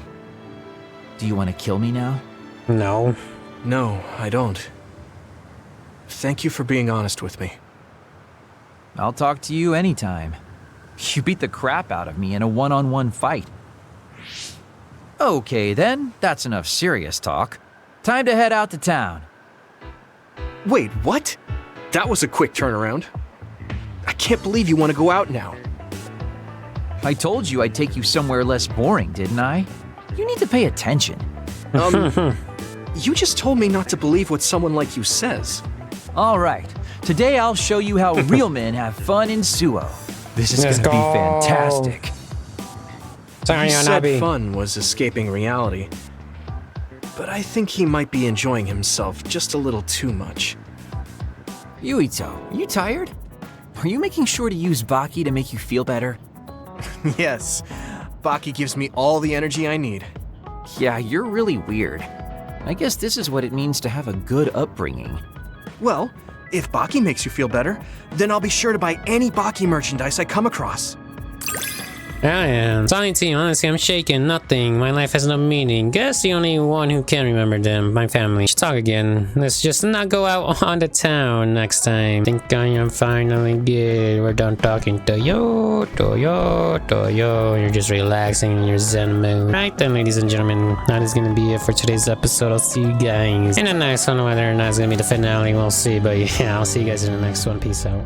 S12: do you want to kill me now?
S1: No.
S6: No, I don't. Thank you for being honest with me.
S12: I'll talk to you anytime. You beat the crap out of me in a one-on-one fight. Okay then, that's enough serious talk. Time to head out to town.
S6: Wait, what? That was a quick turnaround. I can't believe you want to go out now.
S12: I told you I'd take you somewhere less boring, didn't I? You need to pay attention.
S6: You just told me not to believe what someone like you says.
S12: All right, today I'll show you how real men have fun in Suo. This is gonna be fantastic.
S6: He said fun was escaping reality. But I think he might be enjoying himself just a little too much.
S12: Yuito, you tired? Are you making sure to use Baki to make you feel better?
S6: Yes, Baki gives me all the energy I need.
S12: Yeah, you're really weird. I guess this is what it means to have a good upbringing.
S6: Well, if Baki makes you feel better, then I'll be sure to buy any Baki merchandise I come across.
S1: I am. Silent team, honestly, I'm shaking. Nothing. My life has no meaning. Guess the only one who can remember them, my family. Should talk again. Let's just not go out on the town next time. Think I am finally good. We're done talking to yo. You're just relaxing in your zen mood. Right then, ladies and gentlemen, that is gonna be it for today's episode. I'll see you guys in the next one. Whether or not it's gonna be the finale, we'll see. But yeah, I'll see you guys in the next one. Peace out.